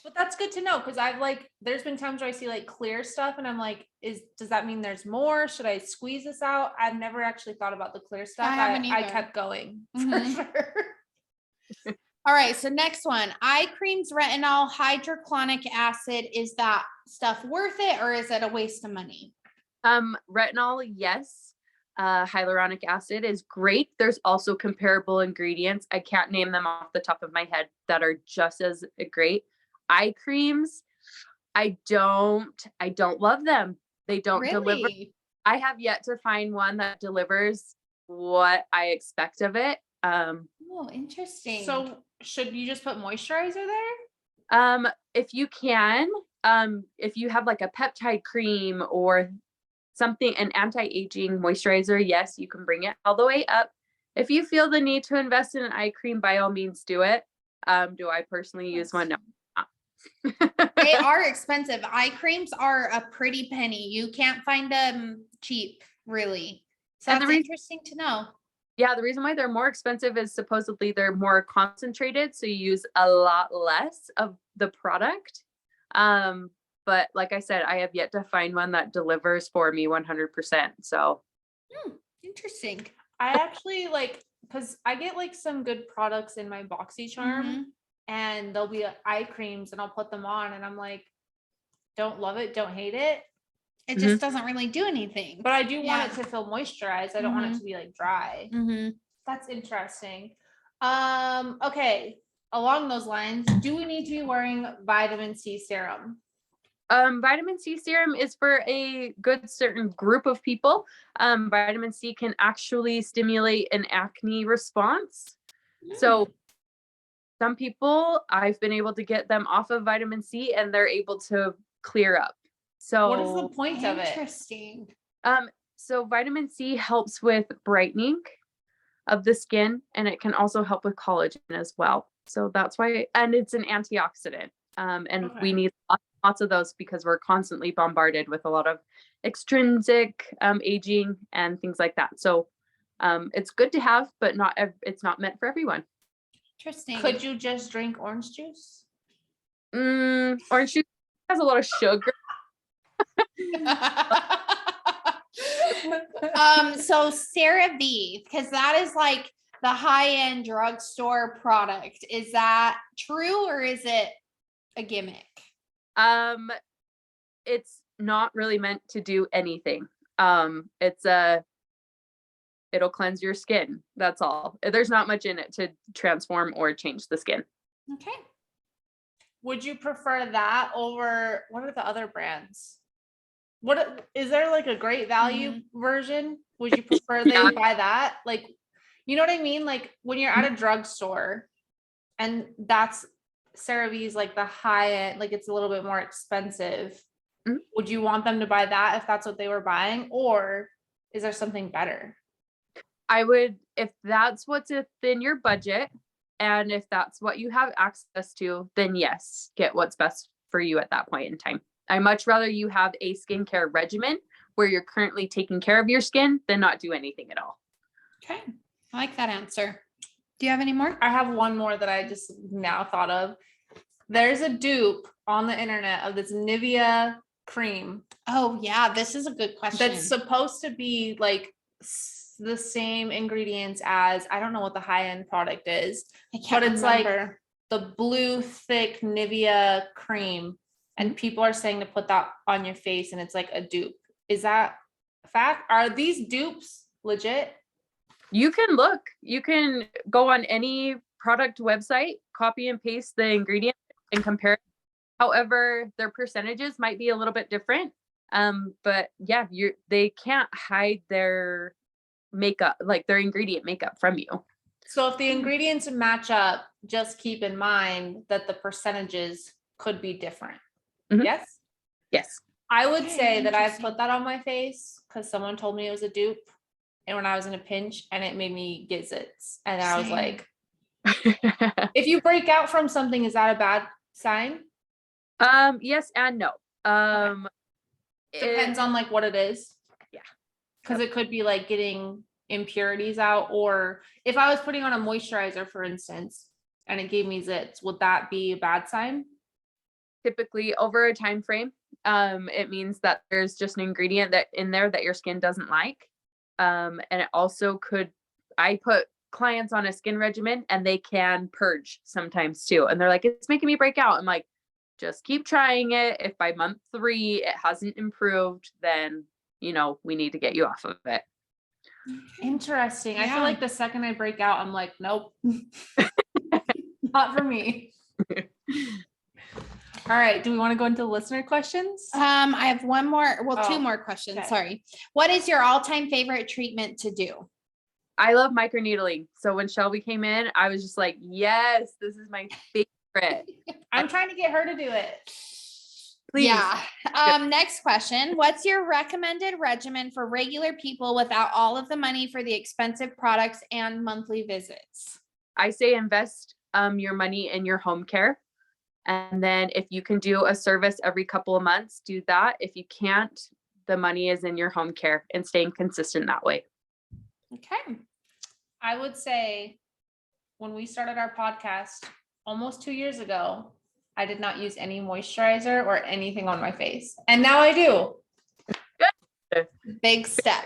S1: But that's good to know, because I've like, there's been times where I see like clear stuff and I'm like, does that mean there's more? Should I squeeze this out? I've never actually thought about the clear stuff.
S3: I haven't
S1: I
S3: either.
S1: kept going
S3: Mhm.
S1: for sure.
S3: All right, so next one, eye creams, retinol, hydrochloric acid. Is that stuff worth it or is it a waste of money?
S2: Retinol, yes. Hyaluronic acid is great. There's also comparable ingredients. I can't name them off the top of my head that are just as great. Eye creams, I don't love them. They don't deliver.
S3: Really?
S2: I have yet to find one that delivers what I expect of it.
S3: Oh, interesting.
S1: So should you just put moisturizer there?
S2: If you can, if you have like a peptide cream or something, an anti-aging moisturizer, yes, you can bring it all the way up. If you feel the need to invest in an eye cream, by all means do it. Do I personally use one? No.
S3: They are expensive. Eye creams are a pretty penny. You can't find them cheap, really. So
S2: And the
S3: that's interesting to know.
S2: Yeah, the reason why they're more expensive is supposedly they're more concentrated, so you use a lot less of the product. But like I said, I have yet to find one that delivers for me 100%. So
S3: Interesting.
S1: I actually like, because I get like some good products in my BoxyCharm,
S3: Mhm.
S1: and there'll be eye creams and I'll put them on and I'm like, don't love it, don't hate it.
S3: It just doesn't really do anything.
S1: But I do want
S3: Yeah.
S1: it to feel moisturized. I don't want it to be like dry.
S3: Mm-hmm.
S1: That's interesting. Okay. Along those lines, do we need to be wearing vitamin C serum?
S2: Vitamin C serum is for a good certain group of people. Vitamin C can actually stimulate an acne response. So some people, I've been able to get them off of vitamin C and they're able to clear up. So
S1: what is the point of it?
S3: Interesting.
S2: So vitamin C helps with brightening of the skin, and it can also help with collagen as well. So that's why, and it's an antioxidant. And we need lots of those because we're constantly bombarded with a lot of extrinsic aging and things like that. So it's good to have, but it's not meant for everyone.
S3: Interesting.
S1: Could you just drink orange juice?
S2: Orange juice has a lot of sugar.
S3: So CeraVe, because that is like the high-end drugstore product. Is that true or is it a gimmick?
S2: It's not really meant to do anything. It'll cleanse your skin. That's all. There's not much in it to transform or change the skin.
S3: Okay.
S1: Would you prefer that over, what are the other brands? What is there like a great value version? Would you prefer they buy that? Like, you know what I mean? Like when you're at a drugstore and that's CeraVe's like the high end, like it's a little bit more expensive. Would you want them to buy that if that's what they were buying, or is there something better?
S2: I would, if that's what's within your budget and if that's what you have access to, then yes, get what's best for you at that point in time. I much rather you have a skincare regimen where you're currently taking care of your skin than not do anything at all.
S3: Okay. I like that answer. Do you have any more?
S1: I have one more that I just now thought of. There's a dupe on the internet of this Nivea cream
S3: Oh yeah, this is a good question.
S1: that's supposed to be like the same ingredients as, I don't know what the high-end product is,
S3: I can't
S1: but it's
S3: remember.
S1: like the blue thick Nivea cream, and people are saying to put that on your face and it's like a dupe. Is that a fact? Are these dupes legit?
S2: You can look, you can go on any product website, copy and paste the ingredients and compare. However, their percentages might be a little bit different. But yeah, they can't hide their makeup, like their ingredient makeup from you.
S1: So if the ingredients match up, just keep in mind that the percentages could be different.
S2: Mhm.
S1: Yes?
S2: Yes.
S1: I would
S3: Okay,
S1: say that I've
S3: interesting.
S1: put that on my face because someone told me it was a dupe. And when I was in a pinch, and it made me get zits. And I was
S3: Same.
S1: like, if you break out from something, is that a bad sign?
S2: Yes and no.
S1: Depends on like what it is.
S2: Yeah.
S1: Because it could be like getting impurities out, or if I was putting on a moisturizer, for instance, and it gave me zits, would that be a bad sign?
S2: Typically over a time frame, it means that there's just an ingredient that in there that your skin doesn't like. And it also could, I put clients on a skin regimen and they can purge sometimes too. And they're like, it's making me break out. I'm like, just keep trying it. If by month 3 it hasn't improved, then we need to get you off of it.
S1: Interesting. I
S3: Yeah.
S1: feel like the second I break out, I'm like, nope, not for me. All right. Do we want to go into listener questions?
S3: I have one more, two
S1: Oh,
S3: more questions.
S1: okay.
S3: Sorry. What is your all-time favorite treatment to do?
S2: I love microneedling. So when Shelby came in, I was just like, yes, this is my favorite.
S1: I'm trying to get her to do it.
S2: Please.
S3: Yeah. Next question. What's your recommended regimen for regular people without all of the money for the expensive products and monthly visits?
S2: I say invest your money in your home care. And then if you can do a service every couple of months, do that. If you can't, the money is in your home care and staying consistent that way.
S3: Okay.
S1: I would say when we started our podcast almost 2 years ago, I did not use any moisturizer or anything on my face. And now I do.
S3: Big step.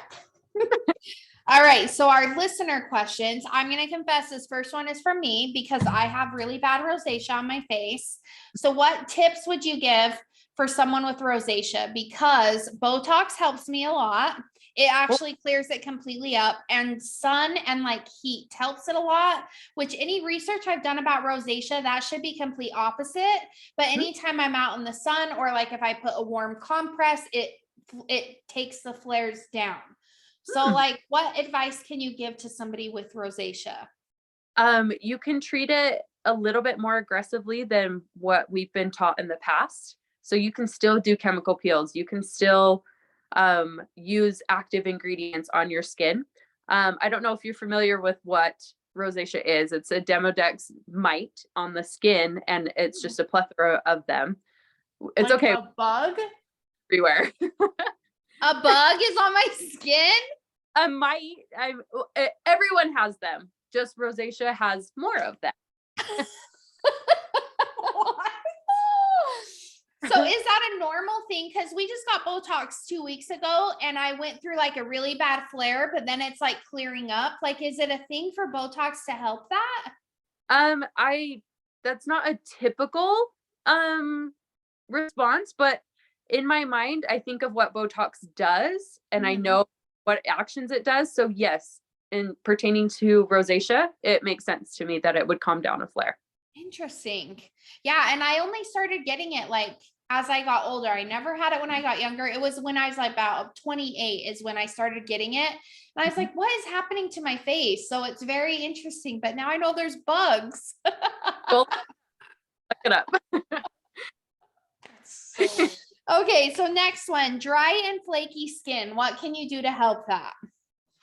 S3: All right. So our listener questions, I'm going to confess this first one is from me because I have really bad rosacea on my face. So what tips would you give for someone with rosacea? Because Botox helps me a lot. It actually clears it completely up, and sun and like heat helps it a lot, which any research I've done about rosacea, that should be complete opposite. But anytime I'm out in the sun, or like if I put a warm compress, it takes the flares down. So like, what advice can you give to somebody with rosacea?
S2: You can treat it a little bit more aggressively than what we've been taught in the past. So you can still do chemical peels. You can still use active ingredients on your skin. I don't know if you're familiar with what rosacea is. It's a Demodex mite on the skin, and it's just a plethora of them. It's
S1: like
S2: okay.
S1: A bug?
S2: Everywhere.
S3: A bug is on my skin?
S2: A mite. Everyone has them. Just rosacea has more of them.
S3: So is that a normal thing? Because we just got Botox 2 weeks ago and I went through like a really bad flare, but then it's like clearing up. Like, is it a thing for Botox to help that?
S2: That's not a typical response, but in my mind, I think of what Botox does and I know what actions it does. So yes, in pertaining to rosacea, it makes sense to me that it would calm down a flare.
S3: Interesting. Yeah. And I only started getting it like as I got older. I never had it when I got younger. It was when I was like about 28 is when I started getting it. And I was like, what is happening to my face? So it's very interesting, but now I know there's bugs.
S2: Well, look it up.
S3: Okay. So next one, dry and flaky skin. What can you do to help that?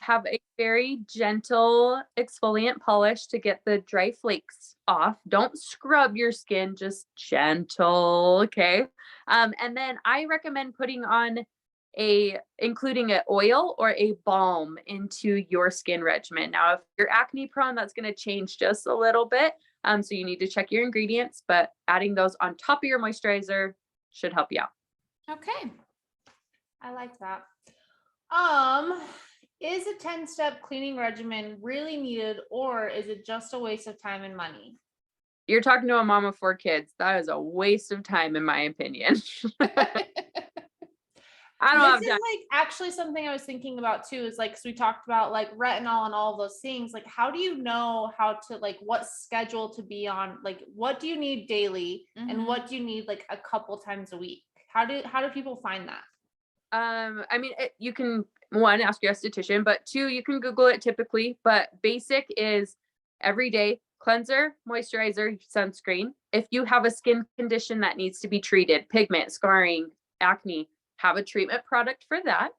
S2: have a very gentle exfoliant polish to get the dry flakes off. Don't scrub your skin, just gentle, okay? And then I recommend including an oil or a balm into your skin regimen. Now, if you're acne prone, that's going to change just a little bit. So you need to check your ingredients, but adding those on top of your moisturizer should help you out.
S3: Okay.
S1: I like that. Is a 10-step cleaning regimen really needed, or is it just a waste of time and money?
S2: You're talking to a mom of 4 kids. That is a waste of time, in my opinion. I don't have
S1: This is
S2: time.
S1: like actually something I was thinking about too, is like, so we talked about like retinol and all of those things. Like, how do you know how to, like, what schedule to be on? Like, what do you need daily and what do you need like a couple times a week? How do people find that?
S2: I mean, you can, 1, ask your esthetician, but 2, you can Google it typically, but basic is every day cleanser, moisturizer, sunscreen. If you have a skin condition that needs to be treated, pigment, scarring, acne, have a treatment product for that.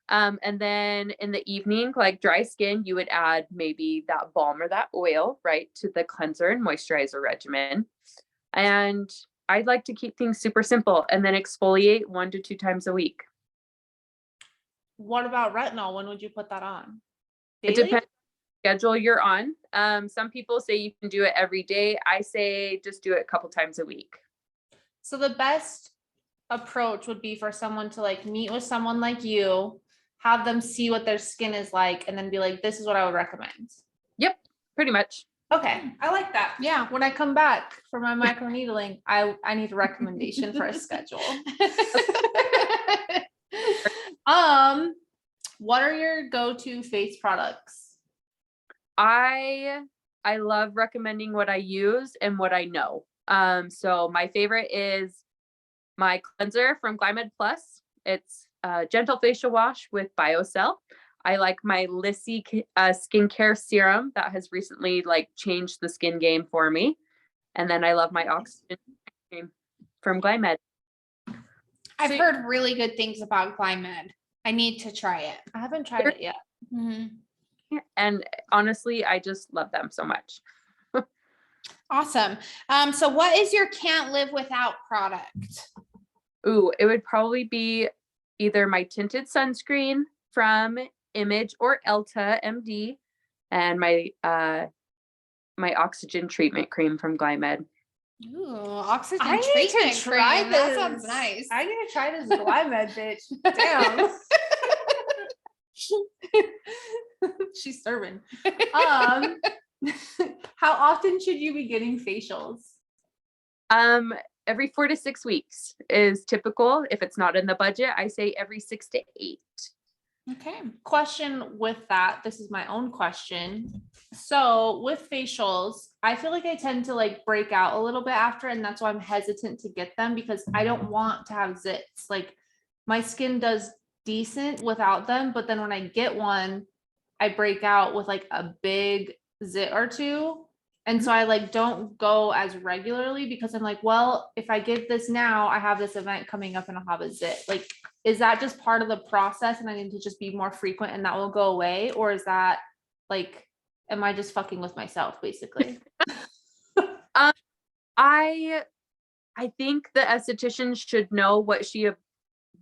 S2: And then in the evening, like dry skin, you would add maybe that balm or that oil, right, to the cleanser and moisturizer regimen. And I'd like to keep things super simple and then exfoliate 1 to 2 times a week.
S1: What about retinol? When would you put that on? Daily?
S2: It depends on the schedule you're on. Some people say you can do it every day. I say just do it a couple times a week.
S1: So the best approach would be for someone to like meet with someone like you, have them see what their skin is like, and then be like, this is what I would recommend.
S2: Yep, pretty much.
S1: Okay, I like that. Yeah, when I come back for my microneedling, I need a recommendation for a schedule. What are your go-to face products?
S2: I love recommending what I use and what I know. So my favorite is my cleanser from Glymed Plus. It's a gentle facial wash with Biocell. I like my Lissy skincare serum that has recently like changed the skin game for me. And then I love my oxygen cream from Glymed.
S3: I've heard really good things about Glymed. I need to try it.
S1: I haven't tried it yet.
S2: And honestly, I just love them so much.
S3: Awesome. So what is your can't live without product?
S2: Ooh, it would probably be either my tinted sunscreen from Image or Elta MD and my oxygen treatment cream from Glymed.
S3: Ooh, oxygen
S1: I need
S3: treatment
S1: to try
S3: cream.
S1: this.
S3: That sounds nice.
S1: I need to try this Glymed, bitch. Damn. She's serving. How often should you be getting facials?
S2: Every 4 to 6 weeks is typical. If it's not in the budget, I say every 6 to 8.
S1: Okay. Question with that. This is my own question. So with facials, I feel like I tend to like break out a little bit after, and that's why I'm hesitant to get them, because I don't want to have zits. Like my skin does decent without them, but then when I get one, I break out with like a big zit or two. And so I like don't go as regularly because I'm like, well, if I get this now, I have this event coming up and I'll have a zit. Like, is that just part of the process and I need to just be more frequent and that will go away? Or is that like, am I just fucking with myself basically?
S2: I think the esthetician should know what she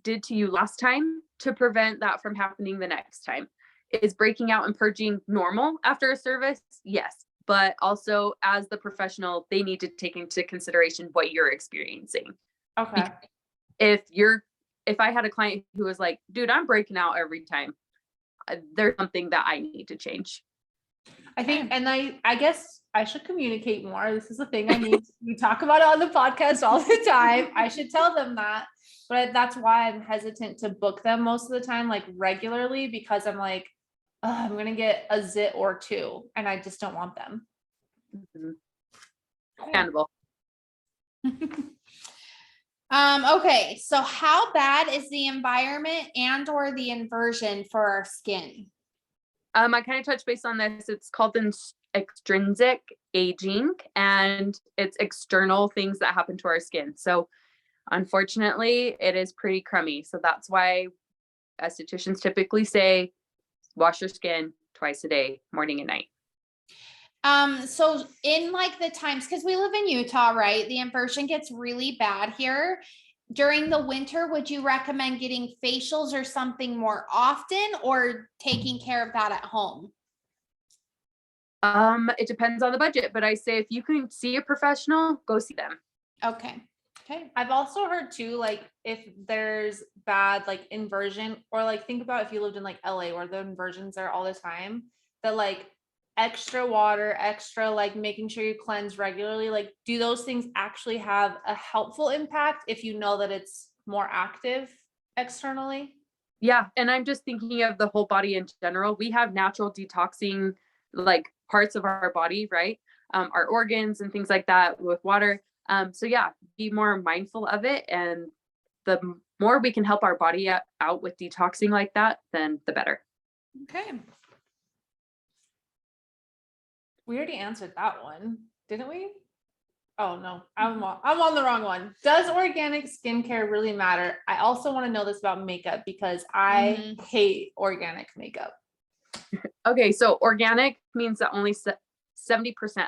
S2: did to you last time to prevent that from happening the next time. Is breaking out and purging normal after a service? Yes. But also as the professional, they need to take into consideration what you're experiencing.
S1: Okay.
S2: If I had a client who was like, dude, I'm breaking out every time, there's something that I need to change.
S1: I think, and I guess I should communicate more. This is the thing I need. We talk about it on the podcast all the time. I should tell them that, but that's why I'm hesitant to book them most of the time, like regularly, because I'm like, oh, I'm going to get a zit or two and I just don't want them.
S2: Understandable.
S3: Okay. So how bad is the environment and or the inversion for our skin?
S2: I kind of touched base on this. It's called extrinsic aging, and it's external things that happen to our skin. So unfortunately, it is pretty crummy. So that's why estheticians typically say wash your skin twice a day, morning and night.
S3: So in like the times, because we live in Utah, right? The inversion gets really bad here. During the winter, would you recommend getting facials or something more often, or taking care of that at home?
S2: It depends on the budget, but I say if you can see a professional, go see them.
S3: Okay. Okay.
S1: I've also heard too, like if there's bad like inversion, or like think about if you lived in like LA where the inversions are all the time, that like extra water, extra like making sure you cleanse regularly, like do those things actually have a helpful impact if you know that it's more active externally?
S2: Yeah. And I'm just thinking of the whole body in general. We have natural detoxing like parts of our body, right? Our organs and things like that with water. So yeah, be more mindful of it. And the more we can help our body out with detoxing like that, then the better.
S3: Okay.
S1: We already answered that one, didn't we? Oh no, I'm on the wrong one. Does organic skincare really matter? I also want to know this about makeup because I hate organic makeup.
S2: Okay, so organic means that only 70%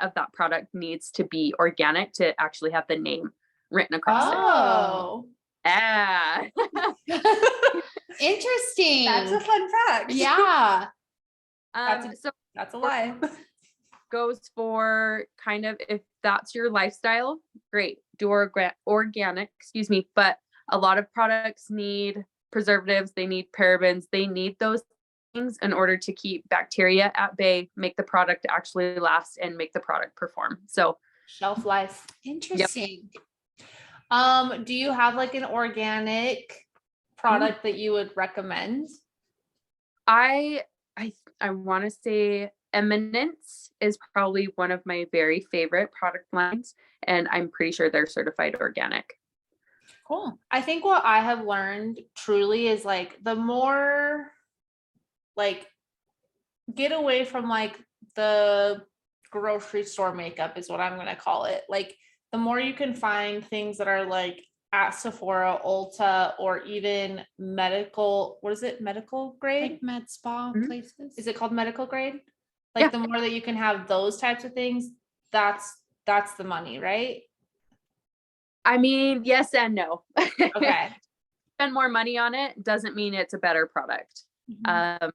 S2: of that product needs to be organic to actually have the name written across it.
S1: Oh,
S2: Ah.
S3: Interesting.
S1: that's a fun fact.
S3: Yeah.
S2: So
S1: That's a lie.
S2: goes for kind of if that's your lifestyle, great, do organic, excuse me. But a lot of products need preservatives, they need parabens, they need those things in order to keep bacteria at bay, make the product actually last and make the product perform. So
S1: Shelf life.
S3: Interesting.
S1: Do you have like an organic product that you would recommend?
S2: I want to say Eminence is probably one of my very favorite product lines, and I'm pretty sure they're certified organic.
S3: Cool.
S1: I think what I have learned truly is like the more like get away from like the grocery store makeup is what I'm going to call it. Like the more you can find things that are like at Sephora, Ulta, or even medical, what is it? Medical grade?
S3: Like med spa
S2: Mhm.
S3: places.
S1: Is it called medical grade? Like
S2: Yeah.
S1: the more that you can have those types of things, that's the money, right?
S2: I mean, yes and no.
S1: Okay.
S2: Spend more money on it doesn't mean it's a better product.
S3: Mhm.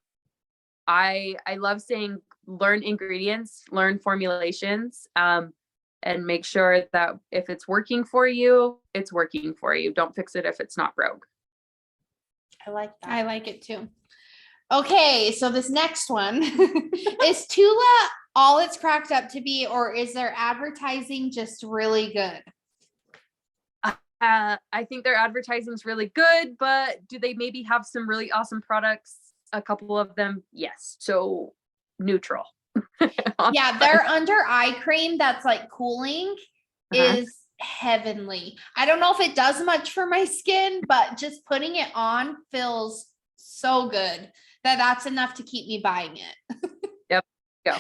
S2: I love saying learn ingredients, learn formulations, and make sure that if it's working for you, it's working for you. Don't fix it if it's not broke.
S1: I like that.
S3: I like it too. Okay, so this next one is Tula all it's cracked up to be, or is their advertising just really good?
S2: I think their advertising is really good, but do they maybe have some really awesome products? A couple of them, yes. So neutral.
S3: Yeah, their under eye cream that's like cooling
S2: Uh-huh.
S3: is heavenly. I don't know if it does much for my skin, but just putting it on feels so good that that's enough to keep me buying it.
S2: Yep. Go.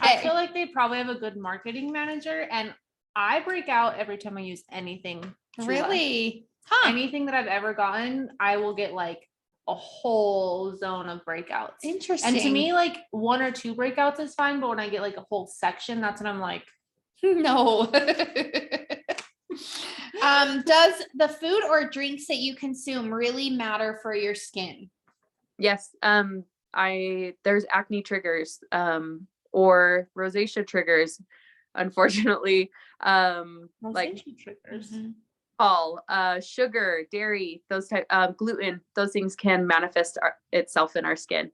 S1: I feel like they probably have a good marketing manager, and I break out every time I use anything. Tula.
S3: Really? Huh.
S1: Anything that I've ever gotten, I will get like a whole zone of breakouts.
S3: Interesting.
S1: And to me, like 1 or 2 breakouts is fine, but when I get like a whole section, that's when I'm like,
S3: no. Does the food or drinks that you consume really matter for your skin?
S2: Yes. There's acne triggers, or rosacea triggers, unfortunately. Like
S1: triggers.
S2: sugar, dairy, those type, gluten, those things can manifest itself in our skin.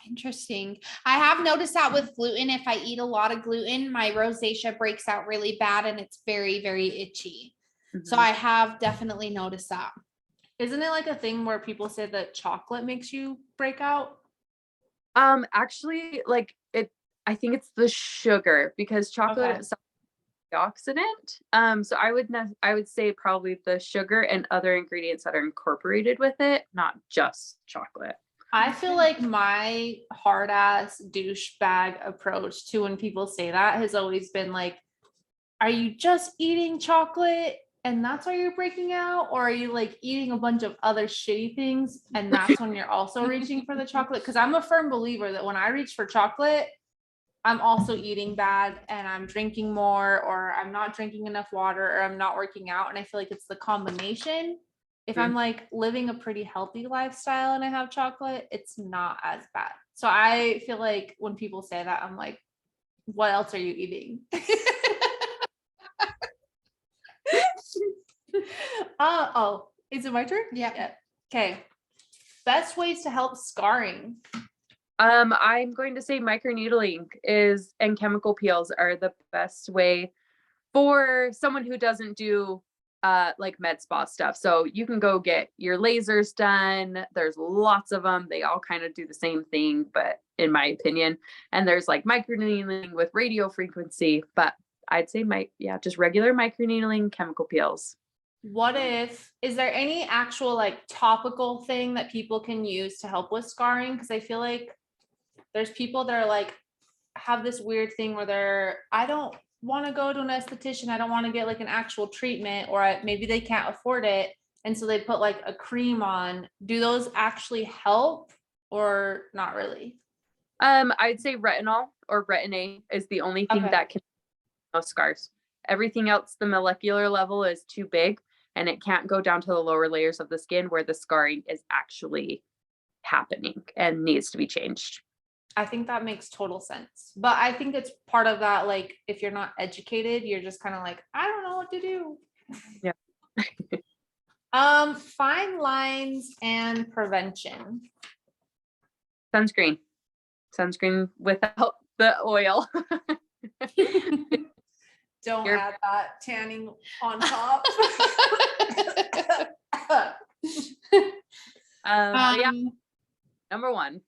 S3: Interesting. I have noticed that with gluten, if I eat a lot of gluten, my rosacea breaks out really bad and it's very, very itchy. So I have definitely noticed that.
S1: Isn't it like a thing where people say that chocolate makes you break out?
S2: Actually, like I think it's the sugar, because chocolate is antioxidant. So I would say probably the sugar and other ingredients that are incorporated with it, not just chocolate.
S1: I feel like my hard ass douchebag approach to when people say that has always been like, are you just eating chocolate? and that's why you're breaking out? Or are you like eating a bunch of other shitty things and that's when you're also reaching for the chocolate? Because I'm a firm believer that when I reach for chocolate, I'm also eating bad and I'm drinking more, or I'm not drinking enough water, or I'm not working out. And I feel like it's the combination. If I'm like living a pretty healthy lifestyle and I have chocolate, it's not as bad. So I feel like when people say that, I'm like, what else are you eating? Oh, is it my turn?
S3: Yeah.
S1: Okay. Best ways to help scarring.
S2: I'm going to say microneedling and chemical peels are the best way for someone who doesn't do like med spa stuff. So you can go get your lasers done. There's lots of them. They all kind of do the same thing, but in my opinion, and there's like microneedling with radio frequency, but I'd say just regular microneedling, chemical peels.
S1: Is there any actual like topical thing that people can use to help with scarring? Because I feel like there's people that are like, have this weird thing where I don't want to go to an esthetician. I don't want to get like an actual treatment, or maybe they can't afford it. And so they put like a cream on. Do those actually help or not really?
S2: I'd say retinol or Retin-A is the only thing that can most scars. Everything else, the molecular level is too big and it can't go down to the lower layers of the skin where the scarring is actually happening and needs to be changed.
S1: I think that makes total sense. But I think it's part of that, like, if you're not educated, you're just kind of like, I don't know what to do.
S2: Yeah.
S1: Fine lines and prevention.
S2: Sunscreen without the oil.
S1: Don't add that tanning on top.
S2: Yeah. Number one.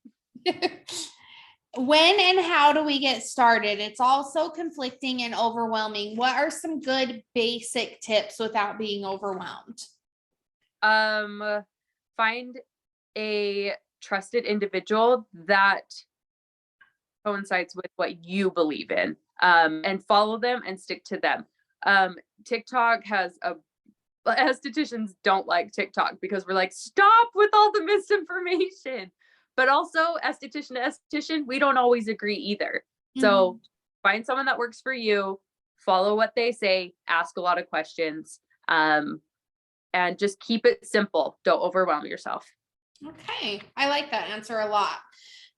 S3: When and how do we get started? It's all so conflicting and overwhelming. What are some good basic tips without being overwhelmed?
S2: Find a trusted individual that coincides with what you believe in, and follow them and stick to them. TikTok has estheticians don't like TikTok because we're like, stop with all the misinformation. But also esthetician to esthetician, we don't always agree either. So find someone that works for you, follow what they say, ask a lot of questions, and just keep it simple. Don't overwhelm yourself.
S3: Okay. I like that answer a lot.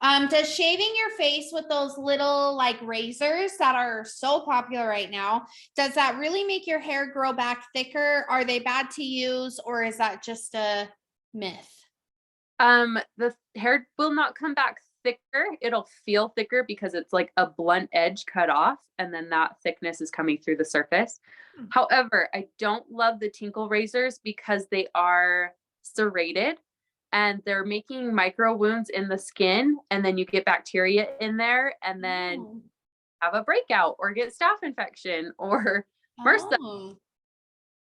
S3: Does shaving your face with those little like razors that are so popular right now, does that really make your hair grow back thicker? Are they bad to use, or is that just a myth?
S2: The hair will not come back thicker. It'll feel thicker because it's like a blunt edge cut off, and then that thickness is coming through the surface. However, I don't love the tinkle razors because they are serrated and they're making micro wounds in the skin, and then you get bacteria in there and then have a breakout or get staph infection or MRSA.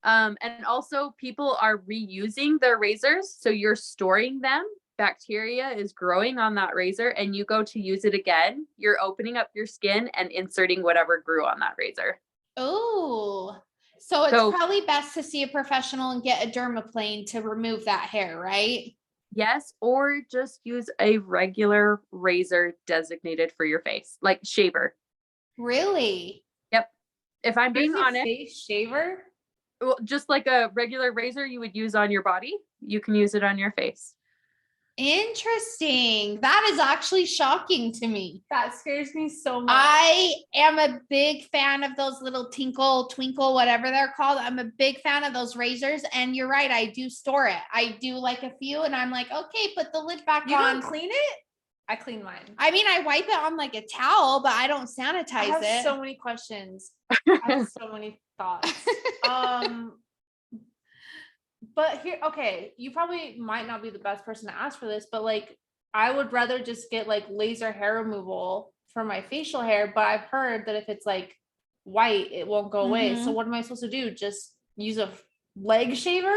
S2: And also people are reusing their razors. So you're storing them. Bacteria is growing on that razor and you go to use it again. You're opening up your skin and inserting whatever grew on that razor.
S3: Oh, so it's probably best to see a professional and get a dermaplane to remove that hair, right?
S2: Yes, or just use a regular razor designated for your face, like shaver.
S3: Really?
S2: Yep. If I'm being honest,
S1: face shaver?
S2: well, just like a regular razor you would use on your body, you can use it on your face.
S3: Interesting. That is actually shocking to me.
S1: That scares me so much.
S3: I am a big fan of those little twinkle, whatever they're called. I'm a big fan of those razors. And you're right, I do store it. I do like a few and I'm like, okay, put the lid back on.
S1: You don't clean it? I clean mine.
S3: I mean, I wipe it on like a towel, but I don't sanitize
S1: I have
S3: it.
S1: so many questions. I have so many thoughts. But here, okay, you probably might not be the best person to ask for this, but like, I would rather just get like laser hair removal for my facial hair. But I've heard that if it's like white, it won't go away. So what am I supposed to do? Just use a leg shaver?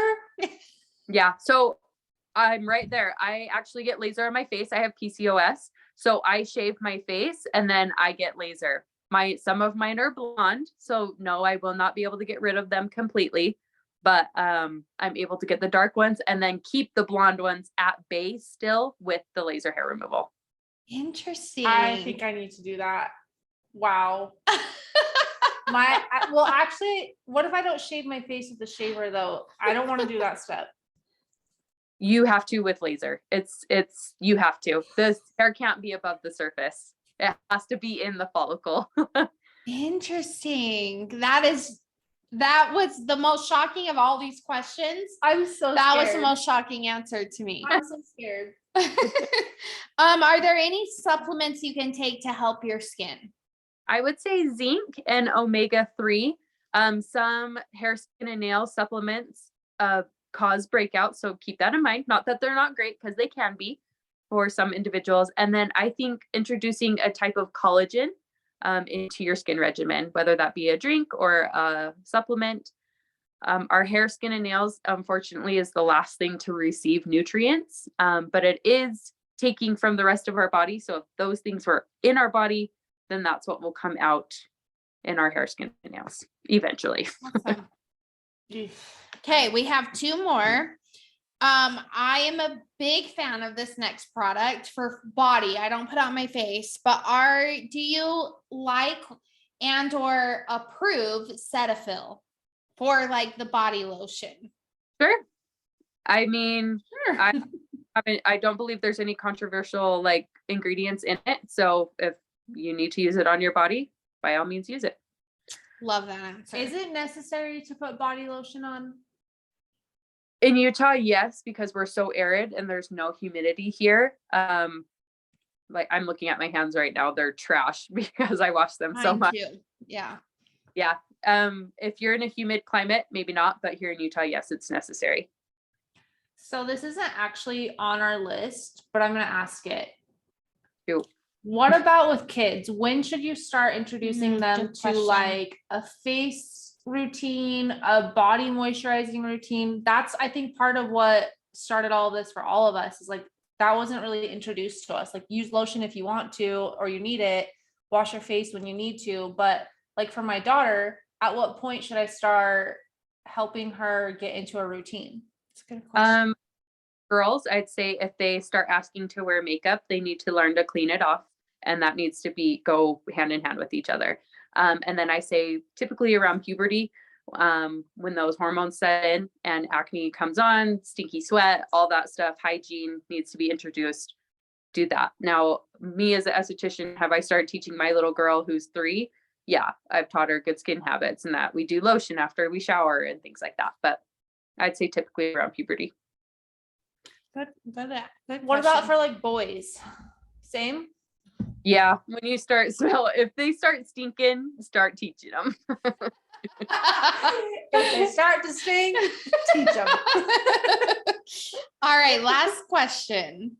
S2: Yeah. So I'm right there. I actually get laser on my face. I have PCOS. So I shave my face and then I get laser. Some of mine are blonde. So no, I will not be able to get rid of them completely. but I'm able to get the dark ones and then keep the blonde ones at bay still with the laser hair removal.
S3: Interesting.
S1: I think I need to do that. Wow. Well, actually, what if I don't shave my face with the shaver though? I don't want to do that step.
S2: You have to with laser. You have to. The hair can't be above the surface. It has to be in the follicle.
S3: Interesting. That was the most shocking of all these questions.
S1: I'm so
S3: That
S1: scared.
S3: was the most shocking answer to me.
S1: I'm so scared.
S3: Are there any supplements you can take to help your skin?
S2: I would say zinc and omega-3. Some hair, skin, and nail supplements cause breakouts, so keep that in mind. Not that they're not great, because they can be for some individuals. And then I think introducing a type of collagen into your skin regimen, whether that be a drink or a supplement. Our hair, skin, and nails, unfortunately, is the last thing to receive nutrients, but it is taking from the rest of our body. So if those things were in our body, then that's what will come out in our hair, skin, and nails eventually.
S3: Awesome. Okay, we have two more. I am a big fan of this next product for body. I don't put on my face, but do you like and or approve Cetaphil for like the body lotion?
S2: Sure. I mean,
S3: Sure.
S2: I don't believe there's any controversial like ingredients in it. So if you need to use it on your body, by all means use it.
S3: Love that answer.
S1: Is it necessary to put body lotion on?
S2: In Utah, yes, because we're so arid and there's no humidity here. Like I'm looking at my hands right now, they're trash because I wash them so
S3: Mine
S2: much.
S3: too. Yeah.
S2: Yeah. If you're in a humid climate, maybe not, but here in Utah, yes, it's necessary.
S1: So this isn't actually on our list, but I'm going to ask it.
S2: Ew.
S1: What about with kids? When should you start introducing them
S3: good
S1: to
S3: question.
S1: like a face routine, a body moisturizing routine? That's, I think, part of what started all of this for all of us is like, that wasn't really introduced to us. Like use lotion if you want to, or you need it, wash your face when you need to. But like for my daughter, at what point should I start helping her get into a routine?
S3: That's a good question.
S2: Girls, I'd say if they start asking to wear makeup, they need to learn to clean it off. And that needs to go hand in hand with each other. And then I say typically around puberty, when those hormones set in and acne comes on, stinky sweat, all that stuff, hygiene needs to be introduced. Do that. Now, me as an esthetician, have I started teaching my little girl who's 3? Yeah, I've taught her good skin habits and that we do lotion after we shower and things like that. But I'd say typically around puberty.
S3: Good
S1: What about for like boys? Same?
S2: Yeah, when you start if they start stinking, start teaching them.
S1: If they start to stink, teach them.
S3: All right, last question.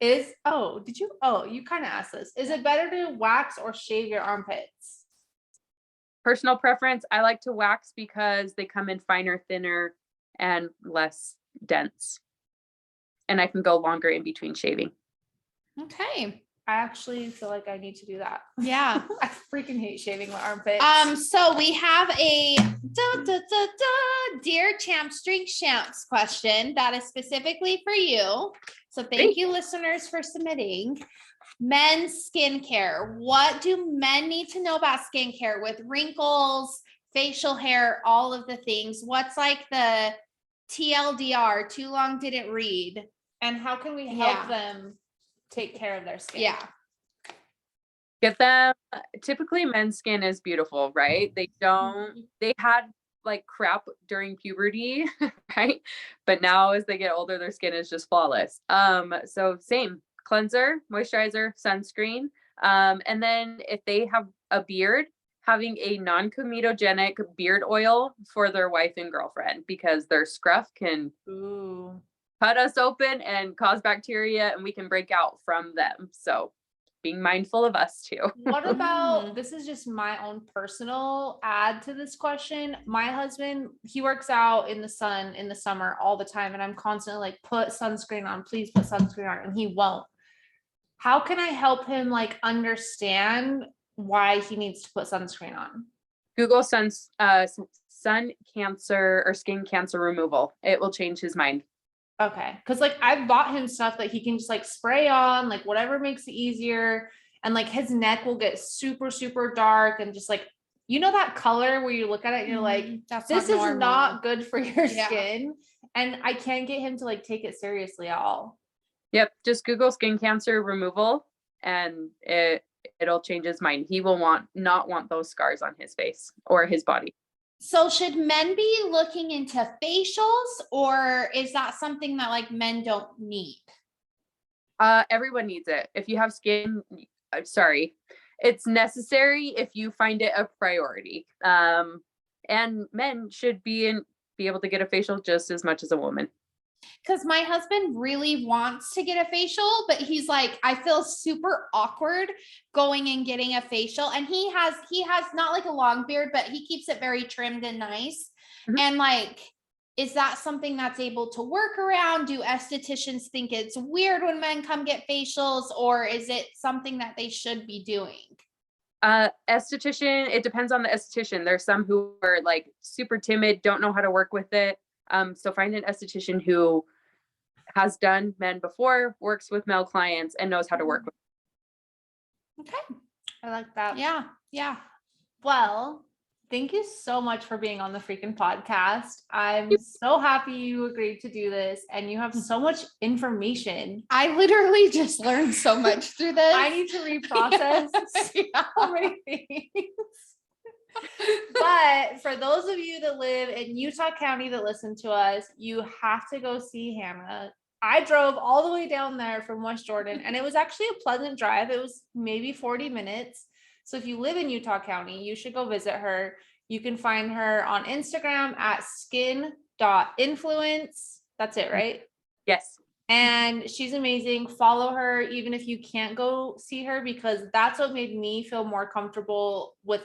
S1: You kind of asked this. Is it better to wax or shave your armpits?
S2: Personal preference, I like to wax because they come in finer, thinner, and less dense. And I can go longer in between shaving.
S3: Okay.
S1: I actually feel like I need to do that.
S3: Yeah.
S1: I freaking hate shaving my armpits.
S3: So we have a Dear Champs Drink Champs question that is specifically for you. So thank you, listeners, for submitting. Men's skincare. What do men need to know about skincare with wrinkles, facial hair, all of the things? What's like the TLDR, too long didn't read?
S1: And how can we help them take care of their skin?
S3: Yeah.
S2: Get them. Typically men's skin is beautiful, right? They had like crap during puberty, right? But now as they get older, their skin is just flawless. So same cleanser, moisturizer, sunscreen. And then if they have a beard, having a non-comedogenic beard oil for their wife and girlfriend, because their scruff can cut us open and cause bacteria, and we can break out from them. So being mindful of us too.
S1: What about, this is just my own personal add to this question. My husband, he works out in the sun in the summer all the time. And I'm constantly like, put sunscreen on, please put sunscreen on. And he won't. How can I help him like understand why he needs to put sunscreen on?
S2: Google sun cancer or skin cancer removal. It will change his mind.
S1: Okay. Cause like I've bought him stuff that he can just like spray on, like whatever makes it easier. And like his neck will get super, super dark and just like, you know, that color where you look at it and you're like,
S3: That's
S1: this is
S3: normal.
S1: not good for your
S3: Yeah.
S1: skin. And I can't get him to like take it seriously at all.
S2: Yep. Just Google skin cancer removal and it'll change his mind. He will not want those scars on his face or his body.
S3: So should men be looking into facials, or is that something that like men don't need?
S2: Everyone needs it. If you have skin, sorry, it's necessary if you find it a priority. And men should be able to get a facial just as much as a woman.
S3: Because my husband really wants to get a facial, but he's like, I feel super awkward going and getting a facial. And he has not like a long beard, but he keeps it very trimmed and nice.
S2: Mhm.
S3: And like, is that something that's able to work around? Do estheticians think it's weird when men come get facials, or is it something that they should be doing?
S2: Esthetician, it depends on the esthetician. There's some who are like super timid, don't know how to work with it. So find an esthetician who has done men before, works with male clients, and knows how to work with them.
S3: Okay.
S1: I like that.
S3: Yeah. Yeah.
S1: Well, thank you so much for being on the freaking podcast. I'm so happy you agreed to do this and you have so much information.
S3: I literally just learned so much through this.
S1: I need to reprocess so many things. But for those of you that live in Utah County that listen to us, you have to go see Hannah. I drove all the way down there from West Jordan, and it was actually a pleasant drive. It was maybe 40 minutes. So if you live in Utah County, you should go visit her. You can find her on Instagram at skin.influence. That's it, right?
S2: Yes.
S1: And she's amazing. Follow her, even if you can't go see her, because that's what made me feel more comfortable with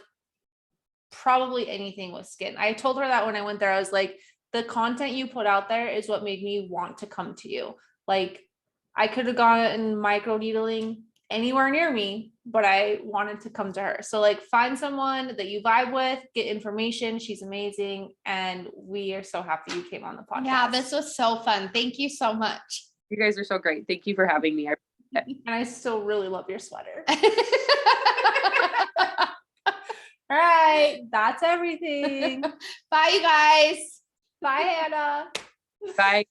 S1: probably anything with skin. I told her that when I went there, I was like, the content you put out there is what made me want to come to you. Like I could have gone micro needling anywhere near me, but I wanted to come to her. So like find someone that you vibe with, get information. She's amazing. And we are so happy you came on the podcast.
S3: Yeah, this was so fun. Thank you so much.
S2: You guys are so great. Thank you for having me.
S1: And I still really love your sweater. All right, that's everything.
S3: Bye, you guys.
S1: Bye, Hannah.
S2: Bye.